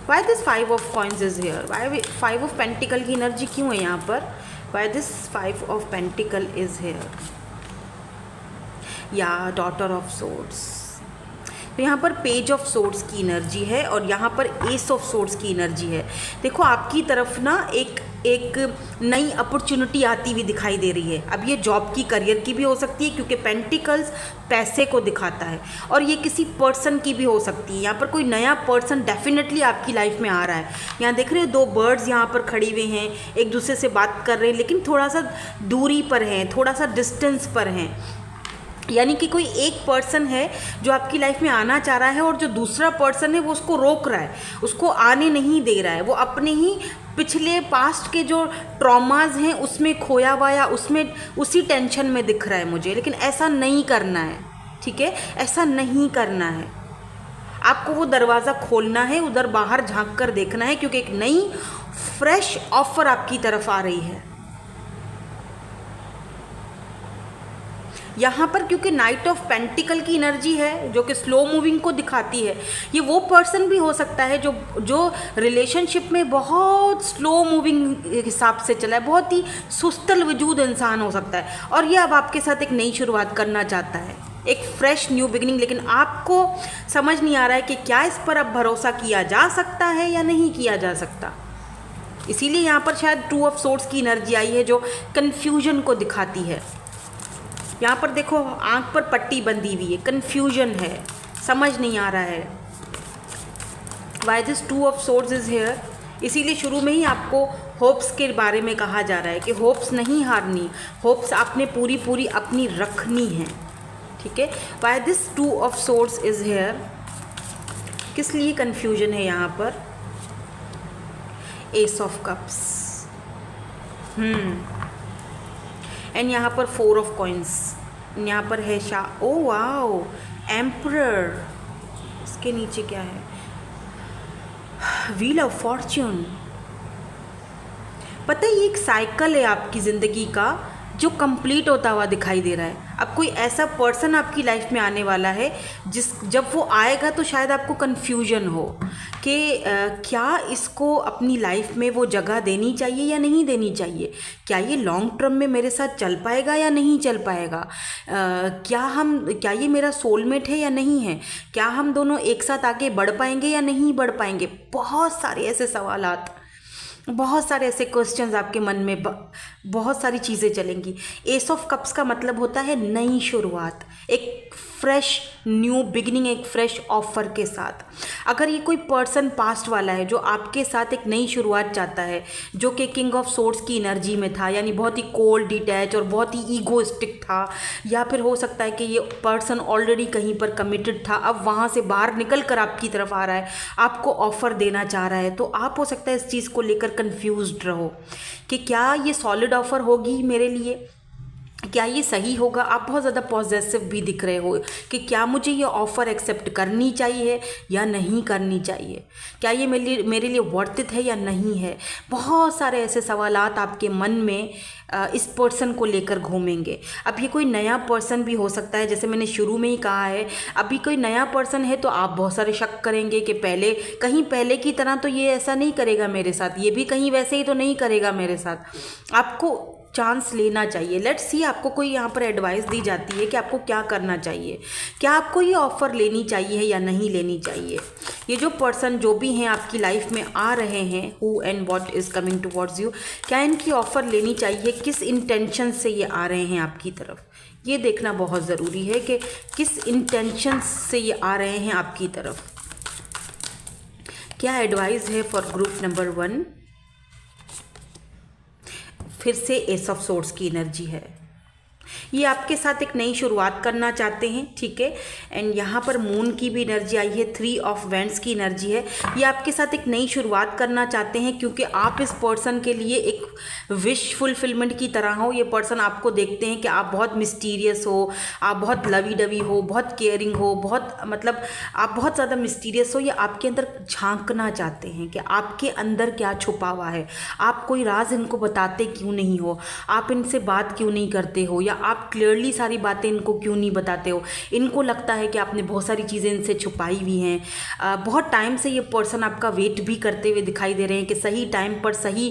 Why this 5 of coins is here, why 5 of pentacles की एनर्जी क्यों है यहाँ पर, why this 5 of pentacles is here, या डॉटर ऑफ सोर्ड्स। तो यहाँ पर पेज ऑफ सोर्ड्स की एनर्जी है और यहाँ पर एस ऑफ सोर्ड्स की एनर्जी है। देखो आपकी तरफ ना एक नई अपॉर्चुनिटी आती हुई दिखाई दे रही है। अब ये जॉब की, करियर की भी हो सकती है, क्योंकि पेंटिकल्स पैसे को दिखाता है, और ये किसी पर्सन की भी हो सकती है। यहाँ पर कोई नया पर्सन डेफिनेटली आपकी लाइफ में आ रहा है। यहाँ देख रहे हो 2 बर्ड्स यहाँ पर खड़ी हुए हैं, एक दूसरे से बात कर रहे हैं, लेकिन थोड़ा सा दूरी पर हैं, थोड़ा सा डिस्टेंस पर हैं। यानी कि कोई एक पर्सन है जो आपकी लाइफ में आना चाह रहा है, और जो दूसरा पर्सन है वो उसको रोक रहा है, उसको आने नहीं दे रहा है। वो अपने ही पिछले पास्ट के जो ट्रॉमाज हैं उसमें खोया हुआ, या उसमें उसी टेंशन में दिख रहा है मुझे। लेकिन ऐसा नहीं करना है, ठीक है, ऐसा नहीं करना है। आपको वो दरवाज़ा खोलना है, उधर बाहर झांक कर देखना है, क्योंकि एक नई फ्रेश ऑफर आपकी तरफ आ रही है यहाँ पर। क्योंकि नाइट ऑफ पेंटिकल की एनर्जी है जो कि स्लो मूविंग को दिखाती है। ये वो पर्सन भी हो सकता है जो रिलेशनशिप में बहुत स्लो मूविंग हिसाब से चला है, बहुत ही सुस्तल वजूद इंसान हो सकता है, और ये अब आपके साथ एक नई शुरुआत करना चाहता है, एक फ्रेश न्यू बिगिनिंग। लेकिन आपको समझ नहीं आ रहा है कि क्या इस पर अब भरोसा किया जा सकता है या नहीं किया जा सकता। इसीलिए यहाँ पर शायद 2 ऑफ सोर्ड्स की एनर्जी आई है जो कन्फ्यूजन को दिखाती है। यहाँ पर देखो आंख पर पट्टी बंधी हुई है, कन्फ्यूजन है, समझ नहीं आ रहा है। Why this 2 of swords is here. इसीलिए शुरू में ही आपको होप्स के बारे में कहा जा रहा है कि होप्स नहीं हारनी, होप्स आपने पूरी अपनी रखनी है, ठीक है। Why this 2 of swords is here, किस लिए कन्फ्यूजन है यहाँ पर। एस ऑफ कप्स, एंड यहाँ पर 4 ऑफ कॉइन्स, यहाँ पर है ओ वाओ, एम्परर। इसके नीचे क्या है, व्हील ऑफ फॉर्च्यून। पता है ये एक साइकिल है आपकी ज़िंदगी का जो कंप्लीट होता हुआ दिखाई दे रहा है। अब कोई ऐसा पर्सन आपकी लाइफ में आने वाला है जब वो आएगा तो शायद आपको कन्फ्यूजन हो कि क्या इसको अपनी लाइफ में वो जगह देनी चाहिए या नहीं देनी चाहिए, क्या ये लॉन्ग टर्म में मेरे साथ चल पाएगा या नहीं चल पाएगा, क्या ये मेरा सोलमेट है या नहीं है, क्या हम दोनों एक साथ आगे बढ़ पाएंगे या नहीं बढ़ पाएंगे। बहुत सारे ऐसे सवालात, बहुत सारे ऐसे क्वेश्चंस आपके मन में बहुत सारी चीज़ें चलेंगी। एस ऑफ कप्स का मतलब होता है नई शुरुआत, एक फ्रेश न्यू बिगिनिंग, एक फ्रेश ऑफर के साथ। अगर ये कोई पर्सन पास्ट वाला है जो आपके साथ एक नई शुरुआत चाहता है, जो कि किंग ऑफ सोर्ड्स की एनर्जी में था, यानी बहुत ही कोल्ड, डिटैच और बहुत ही ईगोइस्टिक था, या फिर हो सकता है कि ये पर्सन ऑलरेडी कहीं पर कमिटेड था, अब वहाँ से बाहर निकल कर आपकी तरफ आ रहा है, आपको ऑफ़र देना चाह रहा है, तो आप हो सकता है इस चीज़ को लेकर कन्फ्यूज्ड रहो कि क्या ये सॉलिड ऑफ़र होगी मेरे लिए, क्या ये सही होगा। आप बहुत ज़्यादा पॉजिटिव भी दिख रहे हो कि क्या मुझे ये ऑफ़र एक्सेप्ट करनी चाहिए या नहीं करनी चाहिए, क्या ये मेरे लिए वर्थ इट है या नहीं है। बहुत सारे ऐसे सवालात आपके मन में इस पर्सन को लेकर घूमेंगे। अब ये कोई नया पर्सन भी हो सकता है, जैसे मैंने शुरू में ही कहा है, अभी कोई नया पर्सन है तो आप बहुत सारे शक करेंगे कि पहले की तरह तो ये ऐसा नहीं करेगा मेरे साथ, ये भी कहीं वैसे ही तो नहीं करेगा मेरे साथ। आपको चांस लेना चाहिए। लेट्स सी आपको कोई यहाँ पर एडवाइस दी जाती है कि आपको क्या करना चाहिए, क्या आपको ये ऑफ़र लेनी चाहिए या नहीं लेनी चाहिए। ये जो पर्सन जो भी हैं आपकी लाइफ में आ रहे हैं, who and what is coming towards you, क्या इनकी ऑफ़र लेनी चाहिए, किस इंटेंशन से ये आ रहे हैं आपकी तरफ, ये देखना बहुत ज़रूरी है कि किस इंटेंशन से ये आ रहे हैं आपकी तरफ। क्या एडवाइस है फॉर ग्रुप नंबर 1। फिर से एस ऑफ सोर्ड्स की एनर्जी है। ये आपके साथ एक नई शुरुआत करना चाहते हैं, ठीक है। एंड यहाँ पर मून की भी एनर्जी आई है, 3 ऑफ वैंड्स की एनर्जी है। ये आपके साथ एक नई शुरुआत करना चाहते हैं क्योंकि आप इस पर्सन के लिए एक विश फुलफिलमेंट की तरह हो। ये पर्सन आपको देखते हैं कि आप बहुत मिस्टीरियस हो, आप बहुत लवी डवी हो, बहुत केयरिंग हो, बहुत मतलब आप बहुत ज़्यादा मिस्टीरियस हो। ये आपके अंदर झांकना चाहते हैं कि आपके अंदर क्या छुपा हुआ है, आप कोई राज इनको बताते क्यों नहीं हो, आप इनसे बात क्यों नहीं करते हो, या आप क्लियरली सारी बातें इनको क्यों नहीं बताते हो। इनको लगता है कि आपने बहुत सारी चीज़ें इनसे छुपाई हुई हैं। बहुत टाइम से ये पर्सन आपका वेट भी करते हुए दिखाई दे रहे हैं कि सही टाइम पर, सही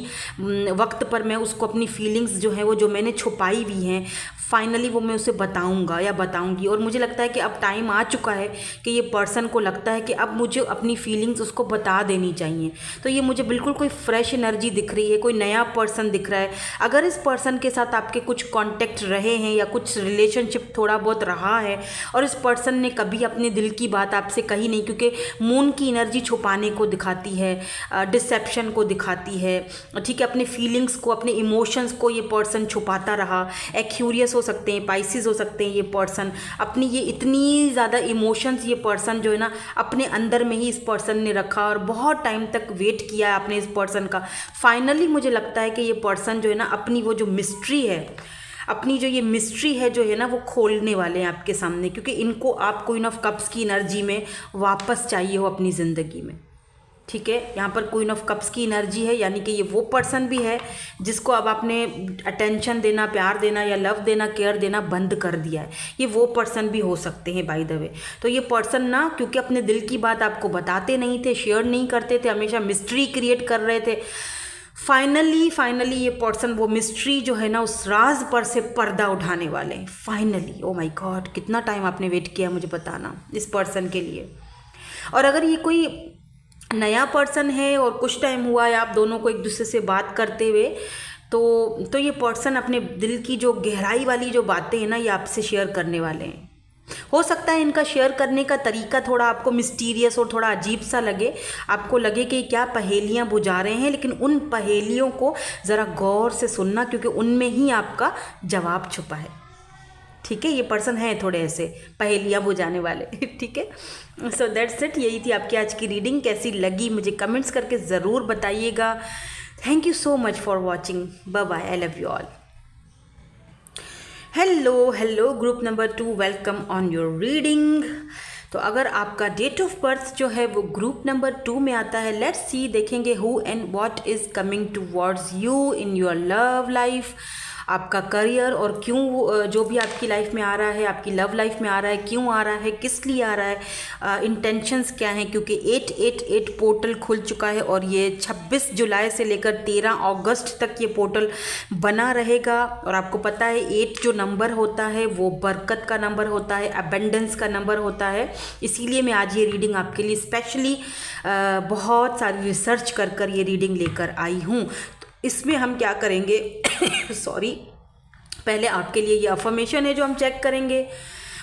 वक्त पर मैं उसको अपनी फीलिंग्स जो है वो जो मैंने छुपाई हुई हैं, फाइनली वो मैं उसे बताऊंगा या बताऊंगी। और मुझे लगता है कि अब टाइम आ चुका है कि ये पर्सन को लगता है कि अब मुझे अपनी फीलिंग्स उसको बता देनी चाहिए। तो ये मुझे बिल्कुल कोई फ्रेश एनर्जी दिख रही है, कोई नया पर्सन दिख रहा है। अगर इस पर्सन के साथ आपके कुछ कॉन्टेक्ट रहे हैं या कुछ रिलेशनशिप थोड़ा बहुत रहा है और इस पर्सन ने कभी अपने दिल की बात आपसे कही नहीं, क्योंकि मून की एनर्जी छुपाने को दिखाती है, डिसेप्शन को दिखाती है, ठीक है। अपने फीलिंग्स को, अपने इमोशंस को ये पर्सन छुपाता रहा। एक्यूरियस हो सकते हैं, पाइसिस हो सकते हैं ये पर्सन। अपनी ये इतनी ज़्यादा इमोशंस ये पर्सन जो है ना अपने अंदर में ही इस पर्सन ने रखा और बहुत टाइम तक वेट किया है आपने इस पर्सन का। फाइनली मुझे लगता है कि ये पर्सन जो है ना अपनी वो जो मिस्ट्री है, अपनी जो ये मिस्ट्री है जो है ना वो खोलने वाले हैं आपके सामने, क्योंकि इनको आप क्वीन ऑफ कप्स की एनर्जी में वापस चाहिए हो अपनी ज़िंदगी में, ठीक है। यहाँ पर क्वीन ऑफ कप्स की एनर्जी है, यानी कि ये वो पर्सन भी है जिसको अब आपने अटेंशन देना, प्यार देना या लव देना, केयर देना बंद कर दिया है। ये वो पर्सन भी हो सकते हैं बाय द वे। तो ये पर्सन ना क्योंकि अपने दिल की बात आपको बताते नहीं थे, शेयर नहीं करते थे, हमेशा मिस्ट्री क्रिएट कर रहे थे, फाइनली ये पर्सन वो मिस्ट्री जो है ना उस राज पर से पर्दा उठाने वाले हैं फाइनली। ओ माय गॉड, कितना टाइम आपने वेट किया मुझे बताना इस पर्सन के लिए। और अगर ये कोई नया पर्सन है और कुछ टाइम हुआ है आप दोनों को एक दूसरे से बात करते हुए, तो ये पर्सन अपने दिल की जो गहराई वाली जो बातें हैं ना ये आपसे शेयर करने वाले हैं। हो सकता है इनका शेयर करने का तरीका थोड़ा आपको मिस्टीरियस और थोड़ा अजीब सा लगे, आपको लगे कि क्या पहेलियां बुझा रहे हैं, लेकिन उन पहेलियों को ज़रा गौर से सुनना क्योंकि उनमें ही आपका जवाब छुपा है, ठीक है। ये पर्सन है थोड़े ऐसे पहेलियां बुझाने वाले, ठीक है। सो दैट्स इट, यही थी आपकी आज की रीडिंग। कैसी लगी मुझे कमेंट्स करके ज़रूर बताइएगा। Thank you so much for watching, bye bye, I love you all. Hello group number 2, welcome on your reading. तो अगर आपका डेट ऑफ बर्थ जो है वो ग्रुप नंबर 2 में आता है, लेट्स सी, देखेंगे who and what is coming towards you in your love life. आपका करियर और क्यों जो भी आपकी लाइफ में आ रहा है, आपकी लव लाइफ में आ रहा है, क्यों आ रहा है, किस लिए आ रहा है, इंटेंशंस क्या हैं, क्योंकि 888 पोर्टल खुल चुका है और ये 26 जुलाई से लेकर 13 अगस्त तक ये पोर्टल बना रहेगा। और आपको पता है 8 जो नंबर होता है वो बरकत का नंबर होता है, अबेंडेंस का नंबर होता है। इसीलिए मैं आज ये रीडिंग आपके लिए स्पेशली बहुत सारी रिसर्च कर ये रीडिंग लेकर आई हूँ। इसमें हम क्या करेंगे सॉरी, पहले आपके लिए ये अफर्मेशन है जो हम चेक करेंगे,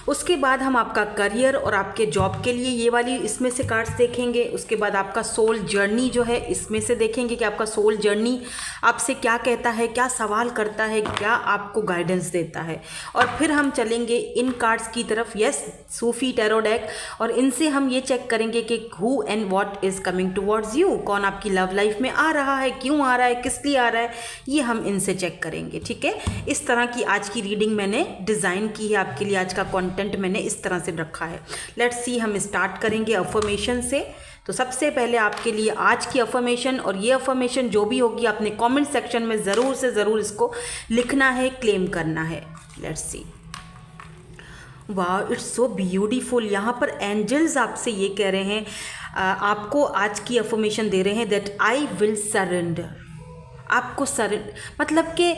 उसके बाद हम आपका करियर और आपके जॉब के लिए ये वाली इसमें से कार्ड्स देखेंगे। उसके बाद आपका सोल जर्नी जो है इसमें से देखेंगे कि आपका सोल जर्नी आपसे क्या कहता है, क्या सवाल करता है, क्या आपको गाइडेंस देता है। और फिर हम चलेंगे इन कार्ड्स की तरफ, यस, सूफी टैरो डेक, और इनसे हम ये चेक करेंगे कि who and what is coming towards you, कौन आपकी लव लाइफ में आ रहा है, क्यों आ रहा है, किस लिए आ रहा है, ये हम इनसे चेक करेंगे। ठीक है, इस तरह की आज की रीडिंग मैंने डिज़ाइन की है आपके लिए। आज का कंटेंट मैंने इस तरह से रखा है। लेट्स सी, हम स्टार्ट करेंगे अफर्मेशन से। तो सबसे पहले आपके लिए आज की अफर्मेशन, और ये अफर्मेशन जो भी होगी आपने कमेंट सेक्शन में ज़रूर से ज़रूर इसको लिखना है, क्लेम करना है। लेट्स सी, वाह, इट्स सो ब्यूटीफुल। यहाँ पर एंजल्स आपसे ये कह रहे हैं, आपको आज की अफर्मेशन दे रहे हैं दैट आई विल सरेंडर। आपको मतलब कि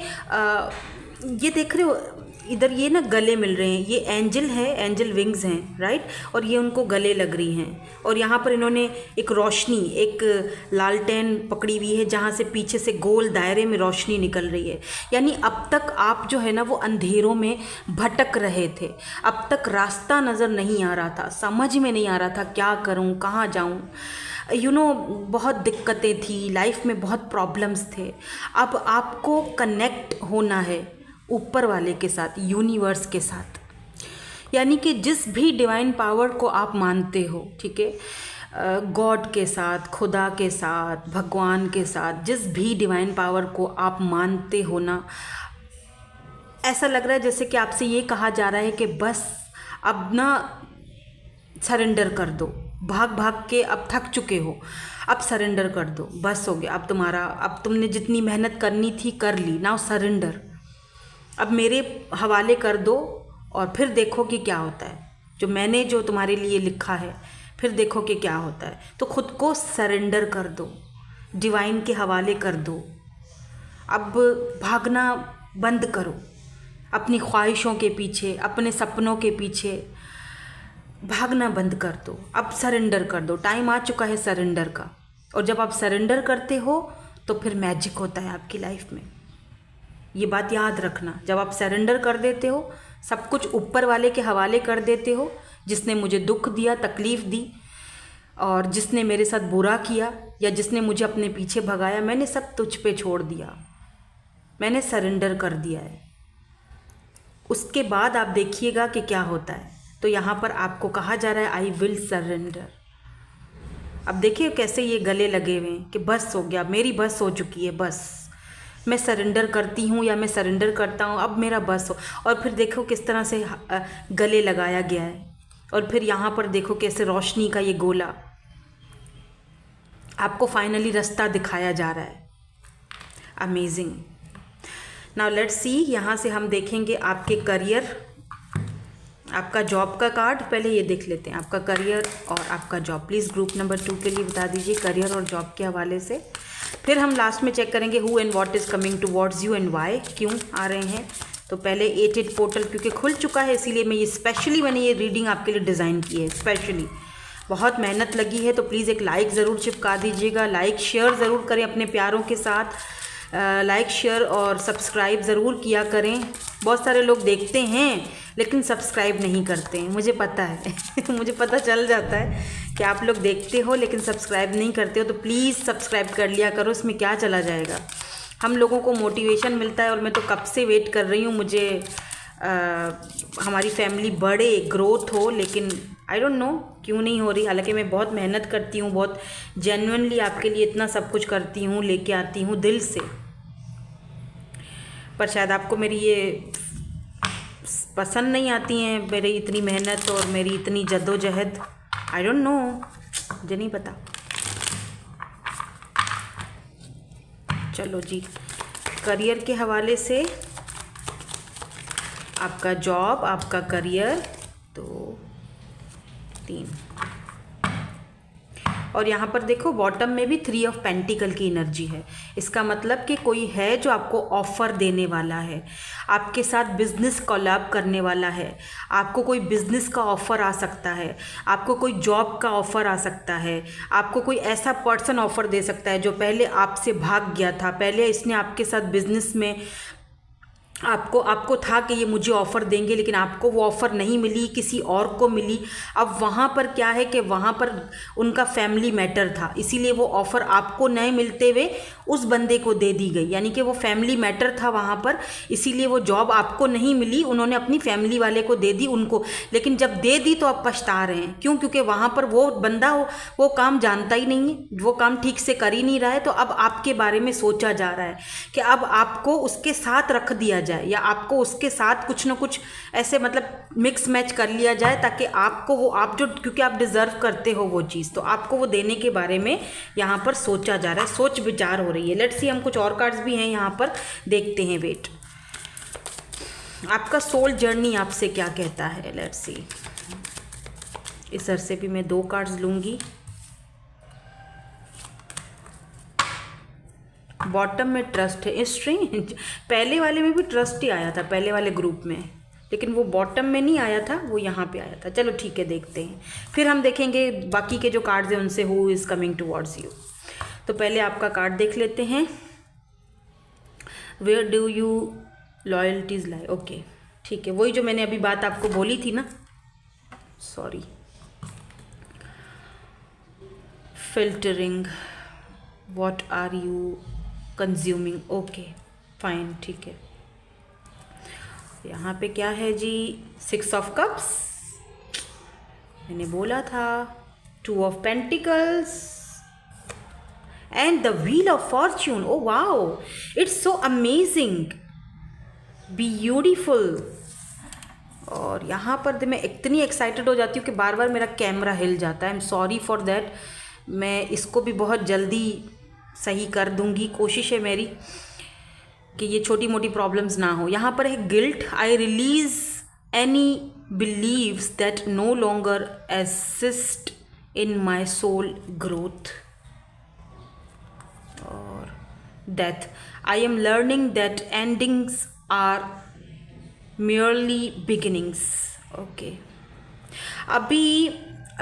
ये देख रहे हो इधर, ये ना गले मिल रहे हैं, ये एंजल है, एंजल विंग्स हैं, राइट, और ये उनको गले लग रही हैं। और यहाँ पर इन्होंने एक रोशनी, एक लालटेन पकड़ी हुई है जहाँ से पीछे से गोल दायरे में रोशनी निकल रही है। यानी अब तक आप जो है ना वो अंधेरों में भटक रहे थे, अब तक रास्ता नज़र नहीं आ रहा था, समझ में नहीं आ रहा था क्या करूँ, कहाँ जाऊँ, बहुत दिक्कतें थी लाइफ में, बहुत प्रॉब्लम्स थे। अब आपको कनेक्ट होना है ऊपर वाले के साथ, यूनिवर्स के साथ, यानी कि जिस भी डिवाइन पावर को आप मानते हो, ठीक है, गॉड के साथ, खुदा के साथ, भगवान के साथ, जिस भी डिवाइन पावर को आप मानते हो ना, ऐसा लग रहा है जैसे कि आपसे ये कहा जा रहा है कि बस अब ना सरेंडर कर दो, भाग भाग के अब थक चुके हो, अब सरेंडर कर दो, बस हो गया, अब तुमने जितनी मेहनत करनी थी कर ली, नाउ सरेंडर, अब मेरे हवाले कर दो और फिर देखो कि क्या होता है, जो तुम्हारे लिए लिखा है, फिर देखो कि क्या होता है। तो खुद को सरेंडर कर दो, डिवाइन के हवाले कर दो, अब भागना बंद करो अपनी ख्वाहिशों के पीछे, अपने सपनों के पीछे भागना बंद कर दो, अब सरेंडर कर दो। टाइम आ चुका है सरेंडर का, और जब आप सरेंडर करते हो तो फिर मैजिक होता है आपकी लाइफ में। ये बात याद रखना, जब आप सरेंडर कर देते हो, सब कुछ ऊपर वाले के हवाले कर देते हो, जिसने मुझे दुख दिया, तकलीफ़ दी, और जिसने मेरे साथ बुरा किया या जिसने मुझे अपने पीछे भगाया, मैंने सब तुझ पे छोड़ दिया, मैंने सरेंडर कर दिया है। उसके बाद आप देखिएगा कि क्या होता है। तो यहाँ पर आपको कहा जा रहा है आई विल सरेंडर। अब देखिए कैसे ये गले लगे हुए हैं कि बस हो गया, मेरी बस हो चुकी है, बस मैं सरेंडर करती हूँ या मैं सरेंडर करता हूँ, अब मेरा बस हो। और फिर देखो किस तरह से गले लगाया गया है, और फिर यहाँ पर देखो कैसे रोशनी का ये गोला आपको फाइनली रास्ता दिखाया जा रहा है। अमेजिंग। नाउ लेट्स सी, यहाँ से हम देखेंगे आपके करियर, आपका जॉब का कार्ड पहले ये देख लेते हैं, आपका करियर और आपका जॉब। प्लीज़ ग्रुप नंबर 2 के लिए बता दीजिए करियर और जॉब के हवाले से। फिर हम लास्ट में चेक करेंगे who and what is coming towards you and why, क्यों आ रहे हैं। तो पहले 88 पोर्टल क्योंकि खुल चुका है, इसीलिए मैंने ये रीडिंग आपके लिए डिज़ाइन की है स्पेशली। बहुत मेहनत लगी है, तो प्लीज़ एक लाइक ज़रूर चिपका दीजिएगा, लाइक शेयर ज़रूर करें अपने प्यारों के साथ, लाइक शेयर और सब्सक्राइब ज़रूर किया करें। बहुत सारे लोग देखते हैं लेकिन सब्सक्राइब नहीं करते हैं, मुझे पता है मुझे पता चल जाता है कि आप लोग देखते हो लेकिन सब्सक्राइब नहीं करते हो। तो प्लीज़ सब्सक्राइब कर लिया करो, इसमें क्या चला जाएगा, हम लोगों को मोटिवेशन मिलता है। और मैं तो कब से वेट कर रही हूँ मुझे हमारी फैमिली बढ़े, ग्रोथ हो, लेकिन आई डोंट नो क्यों नहीं हो रही। हालांकि मैं बहुत मेहनत करती हूँ, बहुत जेन्युइनली आपके लिए इतना सब कुछ करती हूँ, लेके आती हूँ दिल से, पर शायद आपको मेरी ये पसंद नहीं आती हैं मेरी इतनी मेहनत और मेरी इतनी जद्दोजहद। आई डोंट नो, मुझे नहीं पता। चलो जी, करियर के हवाले से आपका जॉब, आपका करियर, तो 3। और यहाँ पर देखो बॉटम में भी 3 ऑफ पेंटिकल की एनर्जी है। इसका मतलब कि कोई है जो आपको ऑफ़र देने वाला है, आपके साथ बिज़नेस कोलैब करने वाला है। आपको कोई बिज़नेस का ऑफ़र आ सकता है, आपको कोई जॉब का ऑफ़र आ सकता है, आपको कोई ऐसा पर्सन ऑफ़र दे सकता है जो पहले आपसे भाग गया था। पहले इसने आपके साथ बिज़नेस में आपको था कि ये मुझे ऑफ़र देंगे, लेकिन आपको वो ऑफ़र नहीं मिली, किसी और को मिली। अब वहाँ पर क्या है कि वहाँ पर उनका फैमिली मैटर था, इसीलिए वो ऑफ़र आपको नहीं मिलते हुए उस बंदे को दे दी गई। यानी कि वो फैमिली मैटर था वहाँ पर, इसीलिए वो जॉब आपको नहीं मिली, उन्होंने अपनी फैमिली वाले को दे दी उनको। लेकिन जब दे दी तो आप पछता रहे हैं। क्यों? क्योंकि वहाँ पर वो बंदा वो काम जानता ही नहीं है, वो काम ठीक से कर ही नहीं रहा है। तो अब आपके बारे में सोचा जा रहा है कि अब आपको उसके साथ रख दिया जाए, या आपको उसके साथ कुछ ना कुछ ऐसे मतलब मिक्स मैच कर लिया जाए, ताकि आपको वो क्योंकि आप डिज़र्व करते हो वो चीज़, तो आपको वो देने के बारे में यहाँ पर सोचा जा रहा है, सोच विचार हो रही है। लेट्स सी, हम कुछ और कार्ड्स भी हैं यहाँ पर, देखते हैं। वेट, आपका सोल जर्नी आपसे क्या कहता है? Let's see. इस सर से भी मैं 2 कार्ड्स लूँगी। बॉटम में ट्रस्ट है। स्ट्रेंज, पहले वाले में भी ट्रस्ट ही आया था, पहले वाले ग्रुप में, लेकिन वो बॉटम में नहीं आया था, वो यहाँ पे आया था। चलो ठीक है, देखते हैं। फिर हम देखेंगे बाकी के जो कार्ड्स हैं उनसे, who is coming towards you. तो पहले आपका कार्ड देख लेते हैं। Where do you loyalties lie. Okay, ठीक है, वही जो मैंने अभी बात आपको बोली थी ना, sorry. Filtering, what are you consuming. Okay fine, ठीक है। यहाँ पे क्या है जी? 6 ऑफ कप्स, मैंने बोला था। 2 of pentacles and the wheel of Fortune. Oh wow, it's so amazing, beautiful. और यहाँ पर मैं इतनी एक्साइटेड हो जाती हूँ कि बार बार मेरा कैमरा हिल जाता है। I am sorry for that. मैं इसको भी बहुत जल्दी सही कर दूंगी, कोशिश है मेरी कि ये छोटी मोटी प्रॉब्लम्स ना हो। यहाँ पर है guilt, I release any beliefs that no longer assist in my soul growth. और death, I am learning that endings are merely beginnings। Okay, अभी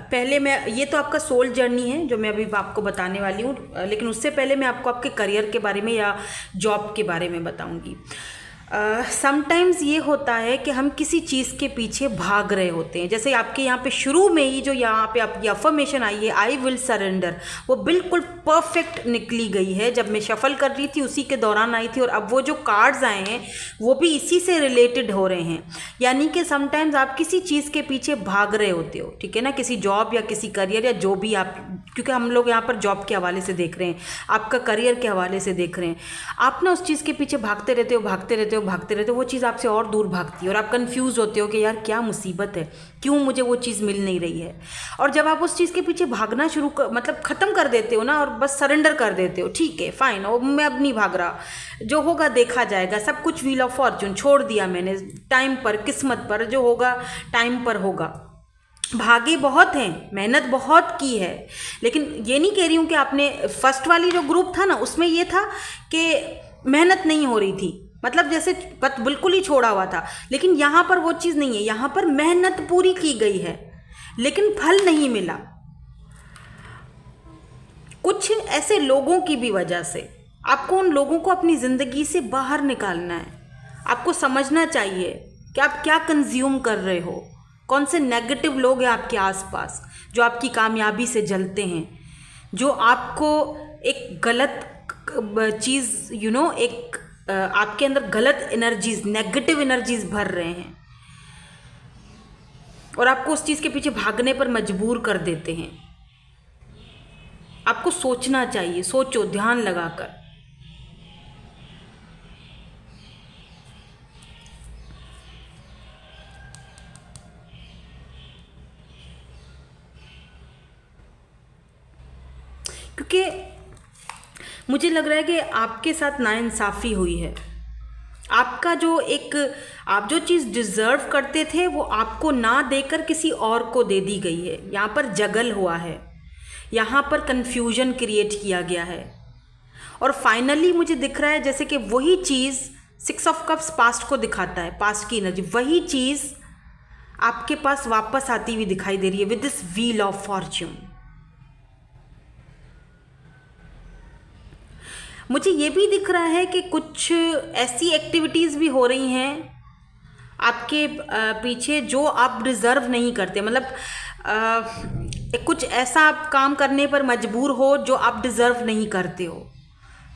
पहले मैं, ये तो आपका सोल जर्नी है जो मैं अभी आपको बताने वाली हूँ, लेकिन उससे पहले मैं आपको आपके करियर के बारे में या जॉब के बारे में बताऊँगी। समटाइम्स ये होता है कि हम किसी चीज़ के पीछे भाग रहे होते हैं। जैसे आपके यहाँ पे शुरू में ही जो यहाँ पे आपकी अफर्मेशन आई है, आई विल सरेंडर, वो बिल्कुल परफेक्ट निकली गई है। जब मैं शफल कर रही थी उसी के दौरान आई थी, और अब वो जो कार्ड्स आए हैं वो भी इसी से रिलेटेड हो रहे हैं। यानी कि समटाइम्स आप किसी चीज़ के पीछे भाग रहे होते हो, ठीक है ना, किसी जॉब या किसी करियर या जो भी आप, क्योंकि हम लोग यहाँ पर जॉब के हवाले से देख रहे हैं, आपका करियर के हवाले से देख रहे हैं। आप ना उस चीज़ के पीछे भागते रहते हो, वो चीज़ आपसे और दूर भागती है, और आप कंफ्यूज होते हो कि यार क्या मुसीबत है, क्यों मुझे वो चीज़ मिल नहीं रही है। और जब आप उस चीज़ के पीछे भागना मतलब ख़त्म कर देते हो ना, और बस सरेंडर कर देते हो, ठीक है फाइन, और मैं अब नहीं भाग रहा, जो होगा देखा जाएगा, सब कुछ व्हील ऑफ फॉर्च्यून छोड़ दिया मैंने, टाइम पर, किस्मत पर, जो होगा टाइम पर होगा। भागे बहुत हैं, मेहनत बहुत की है, लेकिन ये नहीं कह रही हूँ कि आपने, फर्स्ट वाली जो ग्रुप था ना उसमें ये था कि मेहनत नहीं हो रही थी, मतलब जैसे बिल्कुल ही छोड़ा हुआ था। लेकिन यहाँ पर वो चीज़ नहीं है, यहाँ पर मेहनत पूरी की गई है लेकिन फल नहीं मिला, कुछ ऐसे लोगों की भी वजह से। आपको उन लोगों को अपनी ज़िंदगी से बाहर निकालना है। आपको समझना चाहिए कि आप क्या कंज्यूम कर रहे हो, कौन से नेगेटिव लोग हैं आपके आसपास जो आपकी कामयाबी से जलते हैं, जो आपको एक गलत चीज़ एक आपके अंदर गलत एनर्जीज, नेगेटिव एनर्जीज भर रहे हैं और आपको उस चीज़ के पीछे भागने पर मजबूर कर देते हैं। आपको सोचना चाहिए, सोचो ध्यान लगाकर। क्योंकि मुझे लग रहा है कि आपके साथ नाइंसाफ़ी हुई है। आपका जो एक, आप जो चीज़ डिज़र्व करते थे वो आपको ना देकर किसी और को दे दी गई है। यहाँ पर जगल हुआ है, यहाँ पर कन्फ्यूजन क्रिएट किया गया है। और फाइनली मुझे दिख रहा है जैसे कि वही चीज़, 6 ऑफ कप्स पास्ट को दिखाता है, पास्ट की एनर्जी, वही चीज़ आपके पास वापस आती हुई दिखाई दे रही है with this wheel of Fortune. मुझे ये भी दिख रहा है कि कुछ ऐसी एक्टिविटीज़ भी हो रही हैं आपके पीछे जो आप डिज़र्व नहीं करते। मतलब कुछ ऐसा आप काम करने पर मजबूर हो जो आप डिज़र्व नहीं करते हो।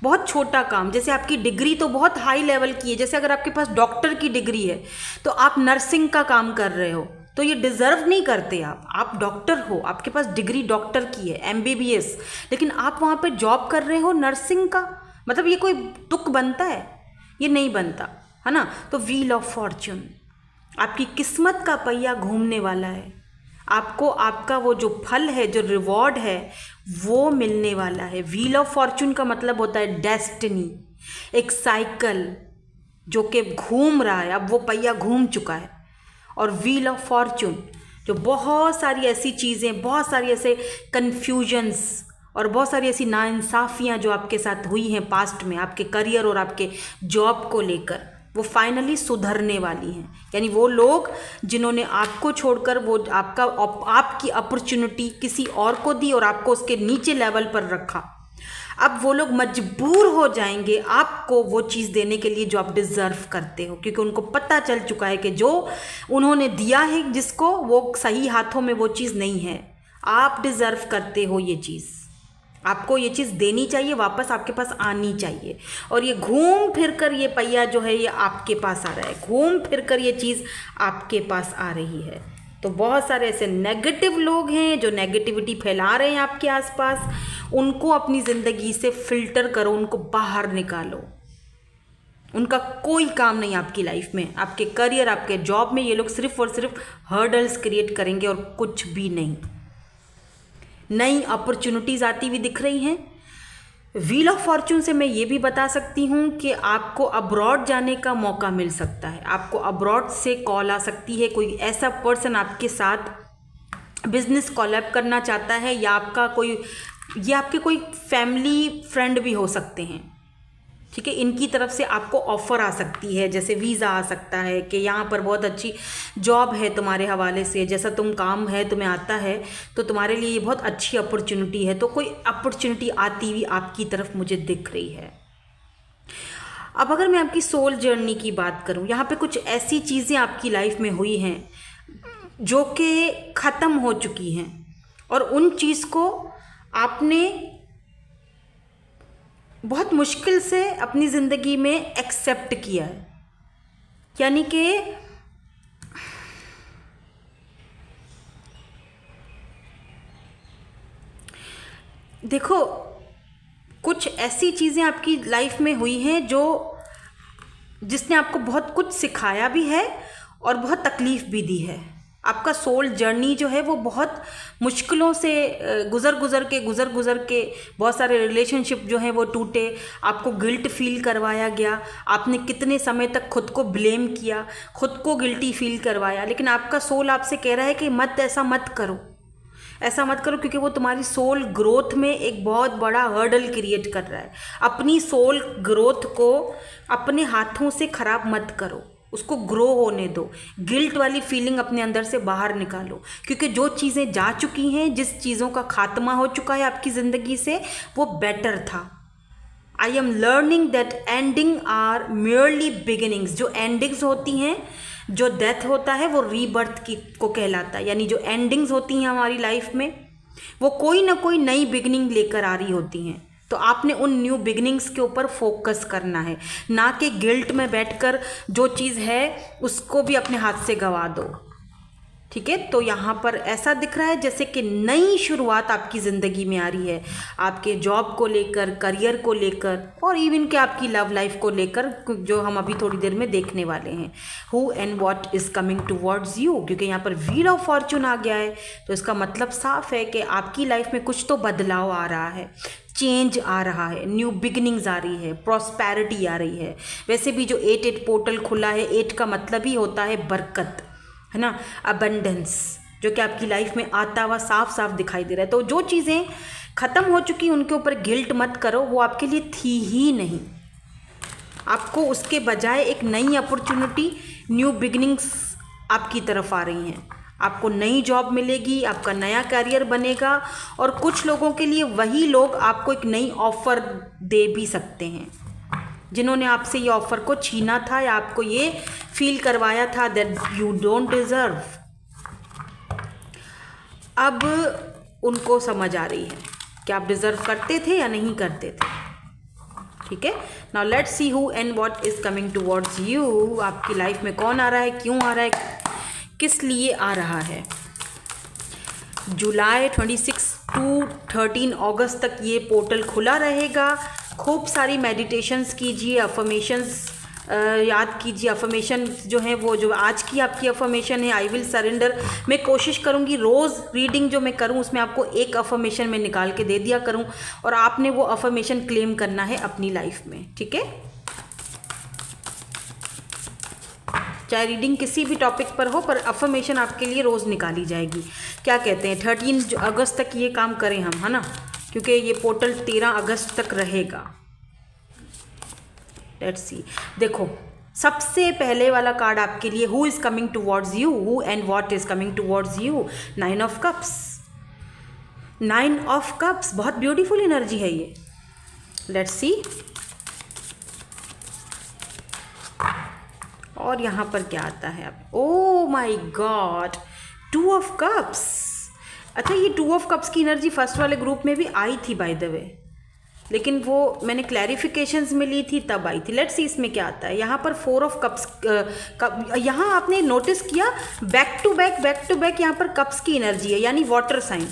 बहुत छोटा काम, जैसे आपकी डिग्री तो बहुत हाई लेवल की है, जैसे अगर आपके पास डॉक्टर की डिग्री है तो आप नर्सिंग का काम कर रहे हो तो ये डिज़र्व नहीं करते आप डॉक्टर हो, आपके पास डिग्री डॉक्टर की है, MBBS, लेकिन आप वहाँ पे जॉब कर रहे हो नर्सिंग का। मतलब ये कोई तुक बनता है? ये नहीं बनता, है ना। तो व्हील ऑफ फॉर्च्यून, आपकी किस्मत का पहिया घूमने वाला है। आपको आपका वो जो फल है, जो रिवॉर्ड है, वो मिलने वाला है। व्हील ऑफ फॉर्च्यून का मतलब होता है डेस्टिनी, एक साइकिल जो कि घूम रहा है, अब वो पहिया घूम चुका है। और व्हील ऑफ फॉर्च्यून जो बहुत सारी ऐसी चीज़ें, बहुत सारी ऐसे कन्फ्यूजन्स और बहुत सारी ऐसी नाइंसाफ़ियाँ जो आपके साथ हुई हैं पास्ट में, आपके करियर और आपके जॉब को लेकर, वो फाइनली सुधरने वाली हैं। यानी वो लोग जिन्होंने आपको छोड़कर वो आपकी अपॉर्चुनिटी किसी और को दी और आपको उसके नीचे लेवल पर रखा, अब वो लोग मजबूर हो जाएंगे आपको वो चीज़ देने के लिए जो आप डिज़र्व करते हो, क्योंकि उनको पता चल चुका है कि जो उन्होंने दिया है जिसको, वो सही हाथों में वो चीज़ नहीं है। आप डिज़र्व करते हो ये चीज़, आपको ये चीज़ देनी चाहिए, वापस आपके पास आनी चाहिए। और ये घूम फिर कर ये पहिया जो है ये आपके पास आ रहा है, घूम फिर कर ये चीज़ आपके पास आ रही है। तो बहुत सारे ऐसे नेगेटिव लोग हैं जो नेगेटिविटी फैला रहे हैं आपके आसपास, उनको अपनी ज़िंदगी से फ़िल्टर करो, उनको बाहर निकालो। उनका कोई काम नहीं आपकी लाइफ में, आपके करियर, आपके जॉब में। ये लोग सिर्फ और सिर्फ हर्डल्स क्रिएट करेंगे और कुछ भी नहीं। नई अपॉर्चुनिटीज़ आती हुई दिख रही हैं। व्हील ऑफ फॉर्च्यून से मैं ये भी बता सकती हूँ कि आपको अब्रॉड जाने का मौका मिल सकता है। आपको अब्रॉड से कॉल आ सकती है, कोई ऐसा पर्सन आपके साथ बिजनेस कोलैब करना चाहता है, या आपके कोई फैमिली फ्रेंड भी हो सकते हैं, ठीक है। इनकी तरफ से आपको ऑफ़र आ सकती है, जैसे वीज़ा आ सकता है कि यहाँ पर बहुत अच्छी जॉब है तुम्हारे हवाले से, जैसा तुम काम है तुम्हें आता है तो तुम्हारे लिए ये बहुत अच्छी अपॉर्चुनिटी है। तो कोई अपॉर्चुनिटी आती हुई आपकी तरफ मुझे दिख रही है। अब अगर मैं आपकी सोल जर्नी की बात करूँ, यहाँ पे कुछ ऐसी चीज़ें आपकी लाइफ में हुई हैं जो कि ख़त्म हो चुकी हैं, और उन चीज़ को आपने बहुत मुश्किल से अपनी ज़िंदगी में एक्सेप्ट किया है। यानी कि देखो, कुछ ऐसी चीज़ें आपकी लाइफ में हुई हैं जिसने आपको बहुत कुछ सिखाया भी है और बहुत तकलीफ़ भी दी है। आपका सोल जर्नी जो है वो बहुत मुश्किलों से गुज़र गुज़र के बहुत सारे रिलेशनशिप जो हैं वो टूटे, आपको गिल्ट फील करवाया गया, आपने कितने समय तक खुद को ब्लेम किया, खुद को गिल्टी फील करवाया, लेकिन आपका सोल आपसे कह रहा है कि ऐसा मत करो, ऐसा मत करो, क्योंकि वो तुम्हारी सोल ग्रोथ में एक बहुत बड़ा हर्डल क्रिएट कर रहा है। अपनी सोल ग्रोथ को अपने हाथों से ख़राब मत करो, उसको ग्रो होने दो। गिल्ट वाली फीलिंग अपने अंदर से बाहर निकालो, क्योंकि जो चीज़ें जा चुकी हैं, जिस चीज़ों का खात्मा हो चुका है आपकी ज़िंदगी से, वो बेटर था। I am learning that ending are merely beginnings. जो एंडिंग्स होती हैं, जो डेथ होता है, वो रीबर्थ को कहलाता है। यानी जो एंडिंग्स होती हैं हमारी लाइफ में, वो कोई ना कोई नई बिगिनिंग लेकर आ रही होती हैं। तो आपने उन न्यू बिगिनिंग्स के ऊपर फोकस करना है, ना कि गिल्ट में बैठकर जो चीज़ है उसको भी अपने हाथ से गंवा दो, ठीक है, तो यहाँ पर ऐसा दिख रहा है जैसे कि नई शुरुआत आपकी ज़िंदगी में आ रही है, आपके जॉब को लेकर, करियर को लेकर, और इवन के आपकी लव लाइफ को लेकर, जो हम अभी थोड़ी देर में देखने वाले हैं। Who and what is coming towards you, क्योंकि यहाँ पर व्हील ऑफ फॉर्चून आ गया है, तो इसका मतलब साफ है कि आपकी लाइफ में कुछ तो बदलाव आ रहा है, चेंज आ रहा है, न्यू बिगनिंग्स आ रही है, प्रॉस्पेरिटी आ रही है। वैसे भी जो 8 पोर्टल खुला है, 8 का मतलब ही होता है बरकत, है ना, अबंडेंस, जो कि आपकी लाइफ में आता हुआ साफ साफ दिखाई दे रहा है। तो जो चीज़ें ख़त्म हो चुकी उनके ऊपर गिल्ट मत करो, वो आपके लिए थी ही नहीं। आपको उसके बजाय एक नई अपॉर्चुनिटी, न्यू बिगनिंग्स आपकी तरफ आ रही हैं। आपको नई जॉब मिलेगी, आपका नया करियर बनेगा, और कुछ लोगों के लिए वही लोग आपको एक नई ऑफ़र दे भी सकते हैं, जिन्होंने आपसे ये ऑफ़र को छीना था या आपको ये फील करवाया था दैट यू डोंट डिज़र्व। अब उनको समझ आ रही है कि आप डिज़र्व करते थे या नहीं करते थे। ठीक है, now let's see who and what is coming towards you. आपकी लाइफ में कौन आ रहा है, क्यों आ रहा है, किस लिए आ रहा है। जुलाई 26 टू 13 अगस्त तक ये पोर्टल खुला रहेगा। खूब सारी मेडिटेशंस कीजिए, अफर्मेशंस याद कीजिए। अफर्मेशन जो है, वो जो आज की आपकी अफर्मेशन है, आई विल सरेंडर। मैं कोशिश करूँगी रोज़ रीडिंग जो मैं करूँ उसमें आपको एक अफर्मेशन में निकाल के दे दिया करूँ, और आपने वो अफर्मेशन क्लेम करना है अपनी लाइफ में। ठीक है, चाहे रीडिंग किसी भी टॉपिक पर हो, पर अफर्मेशन आपके लिए रोज़ निकाली जाएगी। क्या कहते हैं, 13 अगस्त तक ये काम करें हम, है ना, क्योंकि ये पोर्टल 13 अगस्त तक रहेगा। लेट्स सी, देखो सबसे पहले वाला कार्ड आपके लिए, who is coming towards you, who and what is coming towards you. 9 of cups, 9 of cups, बहुत ब्यूटीफुल एनर्जी है ये। लेट्स सी, और यहाँ पर क्या आता है अब, ओ माई गॉड, 2 ऑफ कप्स। अच्छा, ये 2 ऑफ कप्स की एनर्जी फर्स्ट वाले ग्रुप में भी आई थी बाय द वे, लेकिन वो मैंने क्लैरिफिकेशंस में ली थी तब आई थी। लेट्स सी इसमें क्या आता है। यहाँ पर 4 ऑफ कप्स, यहाँ आपने नोटिस किया बैक टू बैक यहाँ पर कप्स की एनर्जी है, यानी वाटर साइन।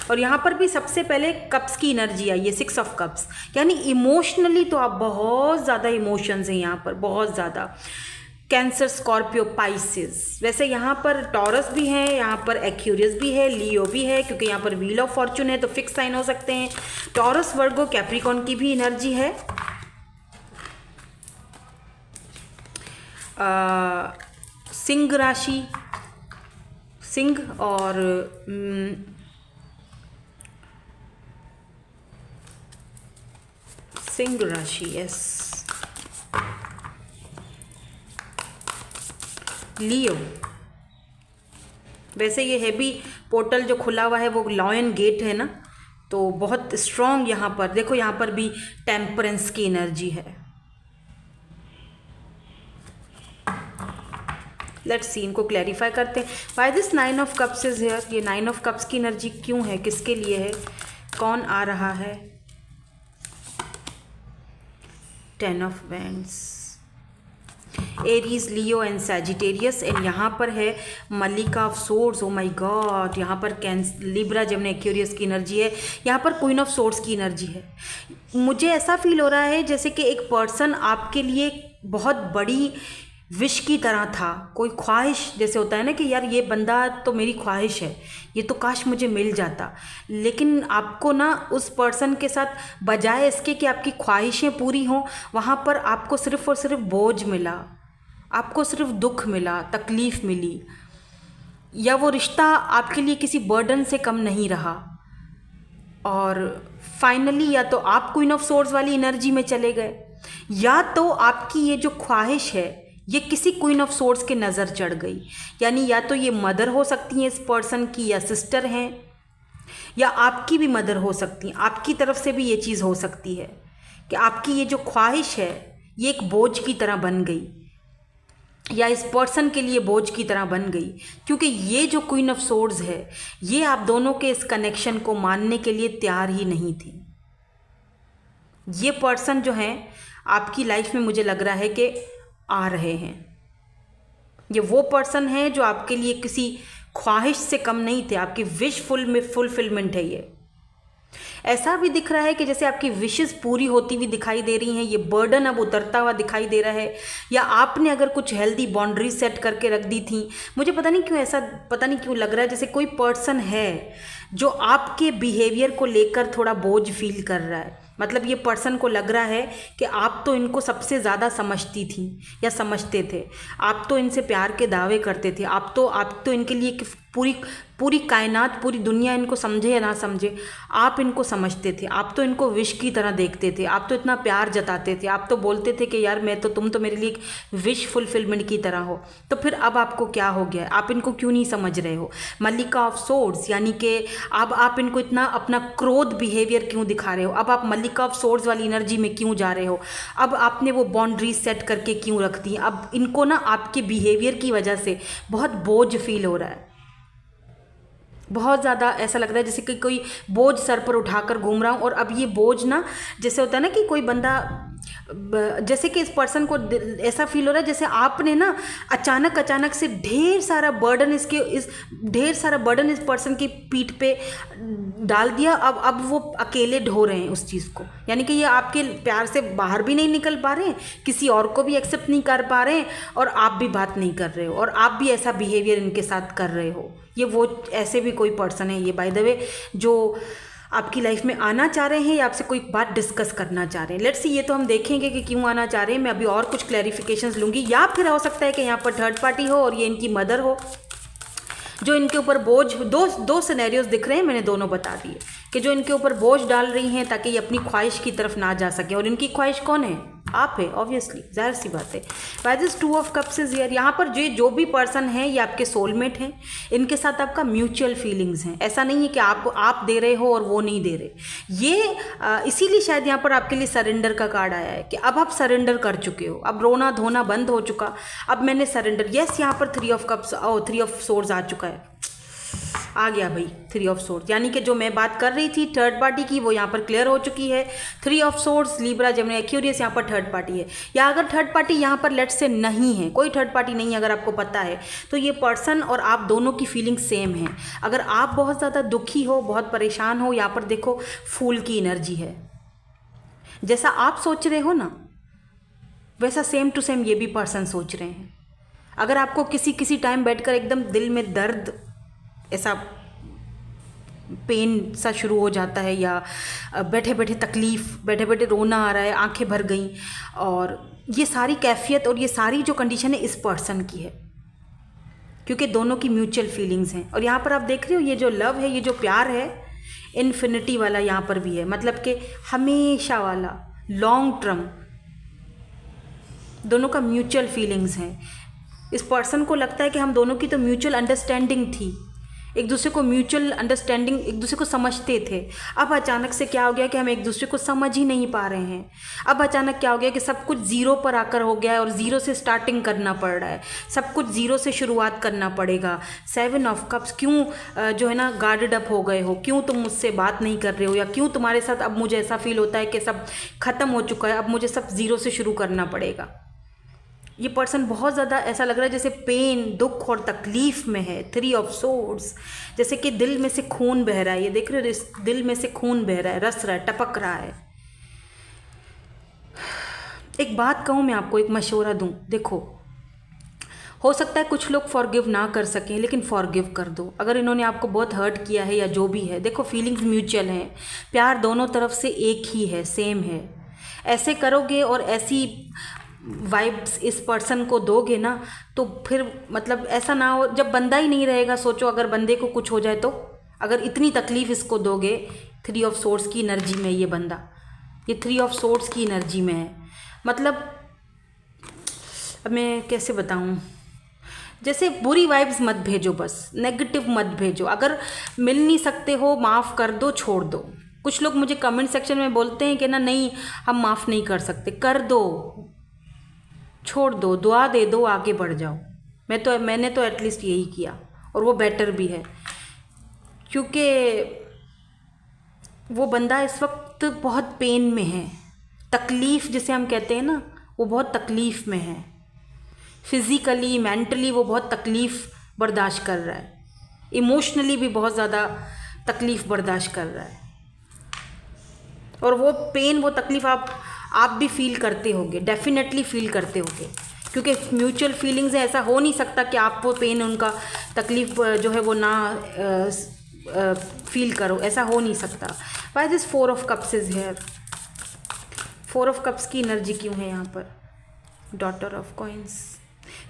और यहाँ पर भी सबसे पहले कप्स की एनर्जी आई है, 6 ऑफ कप्स, यानी इमोशनली तो आप बहुत ज़्यादा इमोशंस हैं यहाँ पर, बहुत ज़्यादा। Cancer, Scorpio, Pisces. वैसे यहाँ पर टॉरस भी है, यहाँ पर एक्यूरियस भी है, लियो भी है, क्योंकि यहाँ पर व्हील ऑफ फॉर्चून है तो फिक्स साइन हो सकते हैं। टॉरस, वर्गो, कैप्रिकॉन की भी एनर्जी है। सिंह राशि, सिंह और सिंह राशि, यस, लियो। वैसे ये हैवी पोर्टल जो खुला हुआ है वो लॉयन गेट है ना, तो बहुत स्ट्रॉन्ग। यहाँ पर देखो, यहाँ पर भी टेम्परेंस की एनर्जी है। लेट्स सी, इनको क्लैरिफाई करते हैं। Why this 9 of cups is here, ये 9 ऑफ कप्स की एनर्जी क्यों है, किसके लिए है, कौन आ रहा है। 10 of wands, Aries, Leo and Sagittarius. And यहाँ पर है मल्लिका of swords. Oh my God, यहाँ पर लिब्रा, जेमिनी, एक्वेरियस की एनर्जी है। यहाँ पर क्वीन ऑफ सोर्ड्स की एनर्जी है। मुझे ऐसा फील हो रहा है जैसे कि एक पर्सन आपके लिए बहुत बड़ी विश की तरह था, कोई ख्वाहिश जैसे होता है ना कि यार ये बंदा तो मेरी ख्वाहिश है, ये तो काश मुझे मिल जाता। लेकिन आपको ना उस पर्सन के साथ बजाय इसके कि आपकी ख्वाहिशें पूरी हों, वहाँ पर आपको सिर्फ़ और सिर्फ बोझ मिला, आपको सिर्फ दुख मिला, तकलीफ़ मिली, या वो रिश्ता आपके लिए किसी बर्डन से कम नहीं रहा। और फाइनली या तो आप क्वीन ऑफ सोर्ड्स वाली एनर्जी में चले गए, या तो आपकी ये जो ख्वाहिश है ये किसी क्वीन ऑफ सोर्ड्स के नज़र चढ़ गई। यानी या तो ये मदर हो सकती हैं इस पर्सन की, या सिस्टर हैं, या आपकी भी मदर हो सकती हैं। आपकी तरफ से भी ये चीज़ हो सकती है कि आपकी ये जो ख्वाहिश है ये एक बोझ की तरह बन गई, या इस पर्सन के लिए बोझ की तरह बन गई, क्योंकि ये जो क्वीन ऑफ सोर्ड्स है ये आप दोनों के इस कनेक्शन को मानने के लिए तैयार ही नहीं थी। ये पर्सन जो है आपकी लाइफ में मुझे लग रहा है कि आ रहे हैं, ये वो पर्सन है जो आपके लिए किसी ख्वाहिश से कम नहीं थे, आपकी विश फुलफिलमेंट है ये। ऐसा भी दिख रहा है कि जैसे आपकी विशेस पूरी होती हुई दिखाई दे रही हैं, ये बर्डन अब उतरता हुआ दिखाई दे रहा है, या आपने अगर कुछ हेल्दी बाउंड्री सेट करके रख दी थी। मुझे पता नहीं क्यों ऐसा, पता नहीं क्यों लग रहा है जैसे कोई पर्सन है जो आपके बिहेवियर को लेकर थोड़ा बोझ फील कर रहा है। मतलब ये पर्सन को लग रहा है कि आप तो इनको सबसे ज़्यादा समझती थी या समझते थे, आप तो इनसे प्यार के दावे करते थे, आप तो इनके लिए पूरी कायनात, पूरी दुनिया इनको समझे या ना समझे, आप इनको समझते थे, आप तो इनको विश की तरह देखते थे, आप तो इतना प्यार जताते थे, आप तो बोलते थे कि यार तुम तो मेरे लिए एक विश फुलफिलमेंट की तरह हो। तो फिर अब आपको क्या हो गया? आप इनको क्यों नहीं समझ रहे हो? मल्लिका ऑफ सोर्ड्स, यानी कि अब आप इनको इतना अपना क्रोध बिहेवियर क्यों दिखा रहे हो? अब आप मल्लिका ऑफ सोर्ड्स वाली एनर्जी में क्यों जा रहे हो? अब आपने वो बाउंड्रीज सेट करके क्यों रख दी? अब इनको ना आपके बिहेवियर की वजह से बहुत बोझ फील हो रहा है, बहुत ज़्यादा ऐसा लग रहा है जैसे कि कोई बोझ सर पर उठाकर घूम रहा हूँ। और अब ये बोझ ना, जैसे होता है ना कि कोई बंदा, जैसे कि इस पर्सन को ऐसा फील हो रहा है जैसे आपने ना अचानक से ढेर सारा बर्डन इस पर्सन की पीठ पे डाल दिया। अब वो अकेले ढो रहे हैं उस चीज़ को, यानी कि ये आपके प्यार से बाहर भी नहीं निकल पा रहे हैं, किसी और को भी एक्सेप्ट नहीं कर पा रहे हैं, और आप भी बात नहीं कर रहे हो, और आप भी ऐसा बिहेवियर इनके साथ कर रहे हो। ये वो ऐसे भी कोई पर्सन है ये, बाय द वे, जो आपकी लाइफ में आना चाह रहे हैं या आपसे कोई बात डिस्कस करना चाह रहे हैं। लेट्स सी, ये तो हम देखेंगे कि क्यों आना चाह रहे हैं। मैं अभी और कुछ क्लैरिफिकेशंस लूँगी, या फिर हो सकता है कि यहाँ पर थर्ड पार्टी हो और ये इनकी मदर हो, जो इनके ऊपर बोझ, दो सिनेरियोज दिख रहे हैं, मैंने दोनों बता दिए कि जो इनके ऊपर बोझ डाल रही हैं ताकि ये अपनी ख्वाहिश की तरफ ना जा सके। और इनकी ख्वाहिश कौन है? आप है, ऑब्वियसली, जाहिर सी बात है। By this 2 of cups is here. यहाँ पर जो भी पर्सन है ये आपके सोलमेट हैं, इनके साथ आपका म्यूचुअल फीलिंग्स हैं। ऐसा नहीं है कि आप दे रहे हो और वो नहीं दे रहे। ये इसीलिए शायद यहाँ पर आपके लिए सरेंडर का कार्ड आया है कि अब आप सरेंडर कर चुके हो, अब रोना धोना बंद हो चुका, अब मैंने सरेंडर। यस, यहाँ पर 3 ऑफ कप्स, 3 ऑफ सोर्ड्स आ चुका है, आ गया भाई 3 ऑफ सोर्ड्स, यानी कि जो मैं बात कर रही थी थर्ड पार्टी की, वो यहाँ पर क्लियर हो चुकी है। 3 of swords, Libra, Gemini, Aquarius, यहाँ पर थर्ड पार्टी है। या अगर थर्ड पार्टी यहाँ पर लेट्स से नहीं है, कोई थर्ड पार्टी नहीं है, अगर आपको पता है, तो ये पर्सन और आप दोनों की फीलिंग सेम है। अगर आप बहुत ज़्यादा दुखी हो, बहुत परेशान हो, यहाँ पर देखो फूल की एनर्जी है। जैसा आप सोच रहे हो ना, वैसा सेम टू सेम ये भी पर्सन सोच रहे हैं। अगर आपको किसी टाइम बैठकर एकदम दिल में दर्द, ऐसा पेन सा शुरू हो जाता है, या बैठे बैठे तकलीफ़, बैठे बैठे रोना आ रहा है, आंखें भर गई, और ये सारी कैफियत और ये सारी जो कंडीशन है इस पर्सन की है, क्योंकि दोनों की म्यूचुअल फीलिंग्स हैं। और यहाँ पर आप देख रहे हो ये जो लव है, ये जो प्यार है, इन्फिनिटी वाला यहाँ पर भी है, मतलब कि हमेशा वाला, लॉन्ग टर्म, दोनों का म्यूचुअल फीलिंग्स हैं। इस पर्सन को लगता है कि हम दोनों की तो म्यूचुअल अंडरस्टैंडिंग थी, एक दूसरे को म्यूचुअल अंडरस्टैंडिंग, एक दूसरे को समझते थे। अब अचानक से क्या हो गया कि हम एक दूसरे को समझ ही नहीं पा रहे हैं। अब अचानक क्या हो गया कि सब कुछ ज़ीरो पर आकर हो गया है, और ज़ीरो से स्टार्टिंग करना पड़ रहा है, सब कुछ ज़ीरो से शुरुआत करना पड़ेगा। 7 ऑफ कप्स, क्यों जो है ना गार्डेड अप हो गए हो, क्यों तुम मुझसे बात नहीं कर रहे हो, या क्यों तुम्हारे साथ अब मुझे ऐसा फील होता है कि सब ख़त्म हो चुका है, अब मुझे सब ज़ीरो से शुरू करना पड़ेगा। ये पर्सन बहुत ज़्यादा ऐसा लग रहा है जैसे पेन, दुख और तकलीफ़ में है। 3 ऑफ सोर्ड्स, जैसे कि दिल में से खून बह रहा है, ये देख रहे हो, दिल में से खून बह रहा है, रस रहा है, टपक रहा है। एक बात कहूँ मैं आपको, एक मशवरा दूँ, देखो, हो सकता है कुछ लोग फॉरगिव ना कर सकें, लेकिन फॉरगिव कर दो। अगर इन्होंने आपको बहुत हर्ट किया है या जो भी है, देखो फीलिंग्स म्यूचुअल हैं, प्यार दोनों तरफ से एक ही है, सेम है। ऐसे करोगे और ऐसी वाइब्स इस पर्सन को दोगे ना, तो फिर मतलब ऐसा ना हो, जब बंदा ही नहीं रहेगा, सोचो अगर बंदे को कुछ हो जाए तो, अगर इतनी तकलीफ़ इसको दोगे। 3 ऑफ सोर्ड्स की एनर्जी में ये बंदा, ये 3 ऑफ सोर्ड्स की एनर्जी में है। मतलब अब मैं कैसे बताऊँ, जैसे बुरी वाइब्स मत भेजो, बस नेगेटिव मत भेजो। अगर मिल नहीं सकते हो, माफ़ कर दो, छोड़ दो। कुछ लोग मुझे कमेंट सेक्शन में बोलते हैं कि ना नहीं हम माफ़ नहीं कर सकते, कर दो, छोड़ दो, दुआ दे दो, आगे बढ़ जाओ। मैंने तो एटलीस्ट यही किया, और वो बेटर भी है, क्योंकि वो बंदा इस वक्त बहुत पेन में है, तकलीफ़ जिसे हम कहते हैं ना, वो बहुत तकलीफ़ में है। फिज़िकली मेंटली वो बहुत तकलीफ़ बर्दाश्त कर रहा है, इमोशनली भी बहुत ज़्यादा तकलीफ़ बर्दाश्त कर रहा है। और वो पेन, वो तकलीफ़ आप भी फील करते होगे, डेफिनेटली फील करते होगे, क्योंकि म्यूचुअल फीलिंग्स है। ऐसा हो नहीं सकता कि आप वो पेन, उनका तकलीफ़ जो है वो ना फील करो, ऐसा हो नहीं सकता। Why this 4 of cups is here? 4 of cups की एनर्जी क्यों है यहाँ पर? Daughter of coins,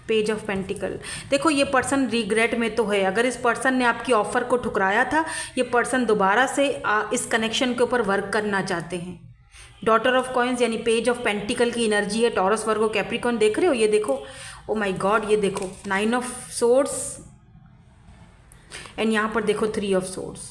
page of pentacle. देखो ये पर्सन रिग्रेट में तो है। अगर इस पर्सन ने आपकी ऑफ़र को ठुकराया था, ये पर्सन दोबारा से इस कनेक्शन के ऊपर वर्क करना चाहते हैं। डॉटर ऑफ कॉइन्स यानी पेज ऑफ पेंटिकल की एनर्जी है। टॉरस, वर्गो, कैप्रिकॉर्न देख रहे हो? ये देखो, ओ माय गॉड, ये देखो 9 ऑफ सोर्ड्स एंड यहाँ पर देखो 3 ऑफ सोर्ड्स।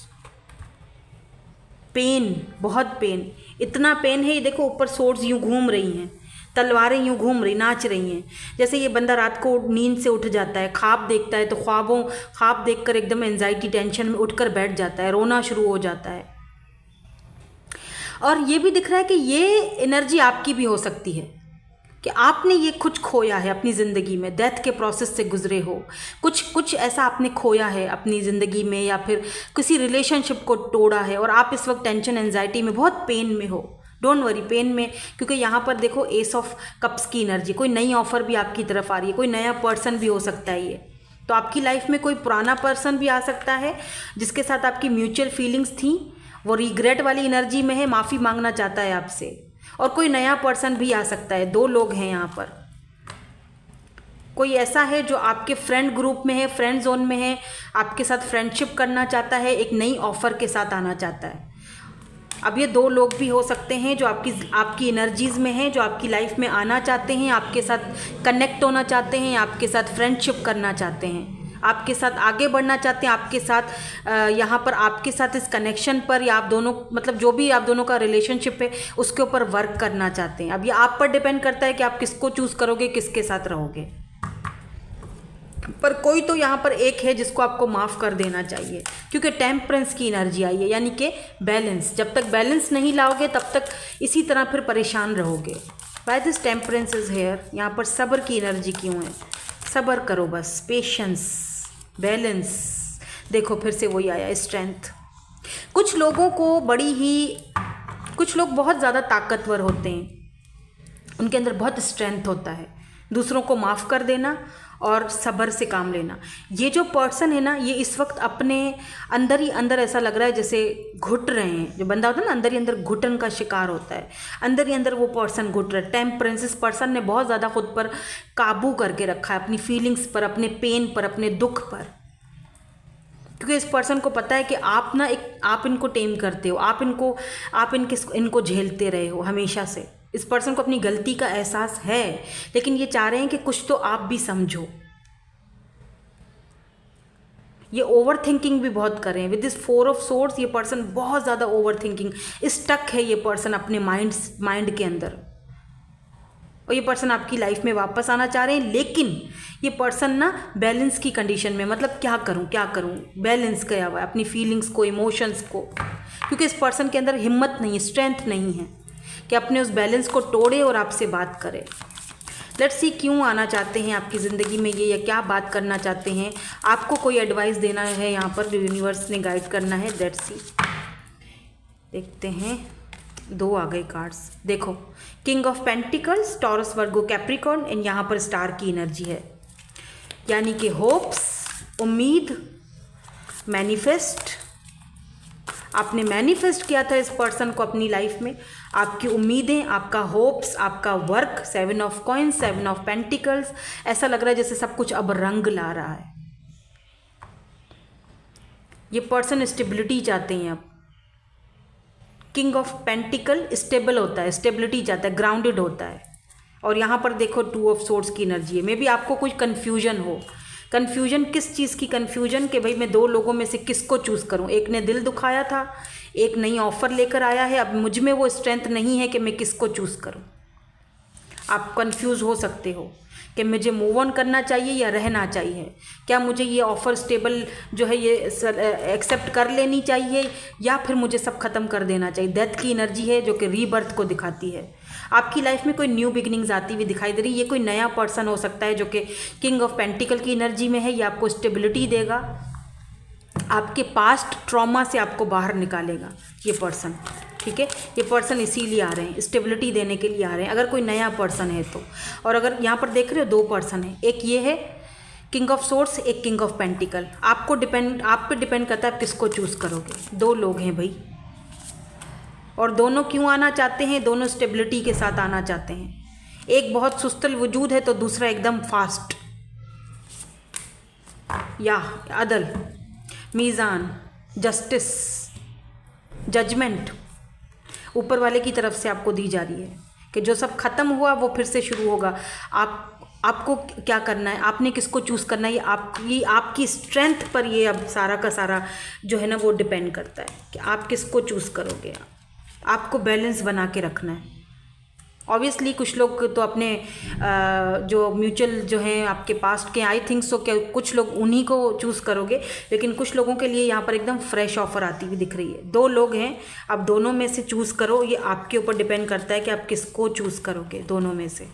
पेन, बहुत पेन, इतना पेन है। ये देखो ऊपर सोर्ड्स यूँ घूम रही हैं, तलवारें यूँ घूम रही, नाच रही हैं। जैसे ये बंदा रात को नींद से उठ जाता है, ख्वाब देखता है, तो ख्वाब देखकर एकदम एंजाइटी, टेंशन में उठकर बैठ जाता है, रोना शुरू हो जाता है। और ये भी दिख रहा है कि ये एनर्जी आपकी भी हो सकती है, कि आपने ये कुछ खोया है अपनी ज़िंदगी में, डेथ के प्रोसेस से गुजरे हो, कुछ ऐसा आपने खोया है अपनी ज़िंदगी में, या फिर किसी रिलेशनशिप को तोड़ा है और आप इस वक्त टेंशन, एंजाइटी में, बहुत पेन में हो। डोंट वरी, पेन में, क्योंकि यहाँ पर देखो एस ऑफ कप्स की एनर्जी। कोई नई ऑफ़र भी आपकी तरफ आ रही है, कोई नया पर्सन भी हो सकता है। ये तो आपकी लाइफ में कोई पुराना पर्सन भी आ सकता है जिसके साथ आपकी म्यूचुअल फीलिंग्स थी, वो रिग्रेट वाली एनर्जी में है, माफ़ी मांगना चाहता है आपसे। और कोई नया पर्सन भी आ सकता है। 2 लोग हैं यहाँ पर। कोई ऐसा है जो आपके फ्रेंड ग्रुप में है, फ्रेंड जोन में है, आपके साथ फ्रेंडशिप करना चाहता है, एक नई ऑफ़र के साथ आना चाहता है। अब ये 2 लोग भी हो सकते हैं जो आपकी एनर्जीज़ में हैं, जो आपकी लाइफ में आना चाहते हैं, आपके साथ कनेक्ट होना चाहते हैं, आपके साथ फ्रेंडशिप करना चाहते हैं, आपके साथ आगे बढ़ना चाहते हैं, आपके साथ यहाँ पर आपके साथ इस कनेक्शन पर, या आप दोनों, मतलब जो भी आप दोनों का रिलेशनशिप है उसके ऊपर वर्क करना चाहते हैं। अब ये आप पर डिपेंड करता है कि आप किसको चूज़ करोगे, किसके साथ रहोगे। पर कोई तो यहाँ पर एक है जिसको आपको माफ़ कर देना चाहिए, क्योंकि टेम्परेंस की एनर्जी आई है, यानी कि बैलेंस। जब तक बैलेंस नहीं लाओगे तब तक इसी तरह फिर परेशान रहोगे। Why this temperance is here? यहाँ पर सब्र की एनर्जी क्यों है? सब्र करो बस, पेशेंस, बैलेंस। देखो फिर से वही आया, स्ट्रेंथ। कुछ लोगों को कुछ लोग बहुत ज़्यादा ताकतवर होते हैं, उनके अंदर बहुत स्ट्रेंथ होता है, दूसरों को माफ़ कर देना और सब्र से काम लेना। ये जो पर्सन है ना, ये इस वक्त अपने अंदर ही अंदर ऐसा लग रहा है जैसे घुट रहे हैं। जो बंदा होता है ना, अंदर ही अंदर घुटन का शिकार होता है, अंदर ही अंदर वो पर्सन घुट रहा है। टेम्परेंस, इस पर्सन ने बहुत ज़्यादा खुद पर काबू करके रखा है, अपनी फीलिंग्स पर, अपने पेन पर, अपने दुख पर, क्योंकि इस पर्सन को पता है कि आप इनको टेम करते हो, आप इनको झेलते रहे हो हमेशा से। इस पर्सन को अपनी गलती का एहसास है, लेकिन ये चाह रहे हैं कि कुछ तो आप भी समझो। ये ओवर थिंकिंग भी बहुत करें। विद दिस 4 ऑफ सोर्ड्स ये पर्सन बहुत ज़्यादा ओवर थिंकिंग, स्टक है ये पर्सन अपने माइंड के अंदर। और ये पर्सन आपकी लाइफ में वापस आना चाह रहे हैं, लेकिन ये पर्सन ना बैलेंस की कंडीशन में, मतलब क्या करूं, बैलेंस किया हुआ है अपनी फीलिंग्स को, इमोशंस को, क्योंकि इस पर्सन के अंदर हिम्मत नहीं है, स्ट्रेंथ नहीं है कि अपने उस बैलेंस को तोड़े और आपसे बात करे। लेट्स सी क्यों आना चाहते हैं आपकी ज़िंदगी में ये, या क्या बात करना चाहते हैं, आपको कोई एडवाइस देना है यहाँ पर, यूनिवर्स ने गाइड करना है। लेट्स सी, देखते हैं। 2 आ गए कार्ड्स, देखो king of pentacles, taurus, Virgo, Capricorn and यहाँ पर स्टार की एनर्जी है, यानी कि होप्स, उम्मीद, मैनिफेस्ट। आपने मैनिफेस्ट किया था इस पर्सन को अपनी लाइफ में, आपकी उम्मीदें, आपका होप्स, आपका work. 7 of coins, 7 of pentacles, ऐसा लग रहा है जैसे सब कुछ अब रंग ला रहा है। ये पर्सन स्टेबिलिटी चाहते हैं अब। किंग ऑफ पेंटिकल स्टेबल होता है, स्टेबिलिटी चाहता है, ग्राउंडेड होता है। और यहाँ पर देखो 2 ऑफ सोर्ड्स की एनर्जी है। मे बी आपको कुछ कन्फ्यूजन हो। कन्फ्यूजन किस चीज़ की कन्फ्यूजन? कि भाई मैं 2 लोगों में से किसको चूज़ करूँ। एक ने दिल दुखाया था, एक नई ऑफ़र लेकर आया है, अब मुझ में वो स्ट्रेंथ नहीं है कि मैं किसको चूज़ करूँ। आप कंफ्यूज हो सकते हो कि मुझे मूव ऑन करना चाहिए या रहना चाहिए, क्या मुझे ये ऑफ़र स्टेबल जो है ये एक्सेप्ट कर लेनी चाहिए या फिर मुझे सब ख़त्म कर देना चाहिए। डेथ की एनर्जी है जो कि रीबर्थ को दिखाती है। आपकी लाइफ में कोई न्यू बिगिनिंग्स आती हुई दिखाई दे रही है। ये कोई नया पर्सन हो सकता है जो कि किंग ऑफ पेंटिकल की एनर्जी में है। ये आपको स्टेबिलिटी देगा, आपके पास्ट ट्रॉमा से आपको बाहर निकालेगा ये पर्सन, ठीक है। ये पर्सन इसीलिए आ रहे हैं, स्टेबिलिटी देने के लिए आ रहे हैं, अगर कोई नया पर्सन है तो। और अगर यहाँ पर देख रहे हो 2 पर्सन है, एक ये है किंग ऑफ सोर्स, एक किंग ऑफ पेंटिकल। आप पे डिपेंड करता है आप किसको चूज़ करोगे। 2 लोग हैं भाई, और दोनों क्यों आना चाहते हैं? दोनों स्टेबिलिटी के साथ आना चाहते हैं। एक बहुत सुस्तल वजूद है तो दूसरा एकदम फास्ट, या अदल, मीज़ान, जस्टिस, जजमेंट ऊपर वाले की तरफ से आपको दी जा रही है कि जो सब ख़त्म हुआ वो फिर से शुरू होगा। आपको क्या करना है, आपने किसको चूज़ करना है, ये आपकी स्ट्रेंथ पर ये अब सारा का सारा जो है ना वो डिपेंड करता है कि आप किसको चूज़ करोगे। आपको बैलेंस बना के रखना है। ऑब्वियसली कुछ लोग तो अपने जो म्यूचुअल जो हैं आपके पास्ट के, आई थिंक सो कि कुछ लोग उन्हीं को चूज़ करोगे, लेकिन कुछ लोगों के लिए यहाँ पर एकदम फ्रेश ऑफर आती हुई दिख रही है। 2 लोग हैं, अब दोनों में से चूज़ करो। ये आपके ऊपर डिपेंड करता है कि आप किसको चूज़ करोगे दोनों में से,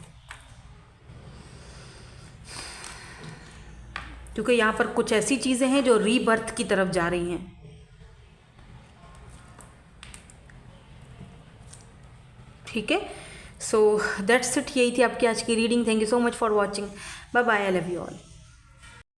क्योंकि यहाँ पर कुछ ऐसी चीज़ें हैं जो रीबर्थ की तरफ जा रही हैं, ठीक है। सो दैट्स इट, यही थी आपकी आज की reading. Thank you so much for watching. Bye bye, I love you all.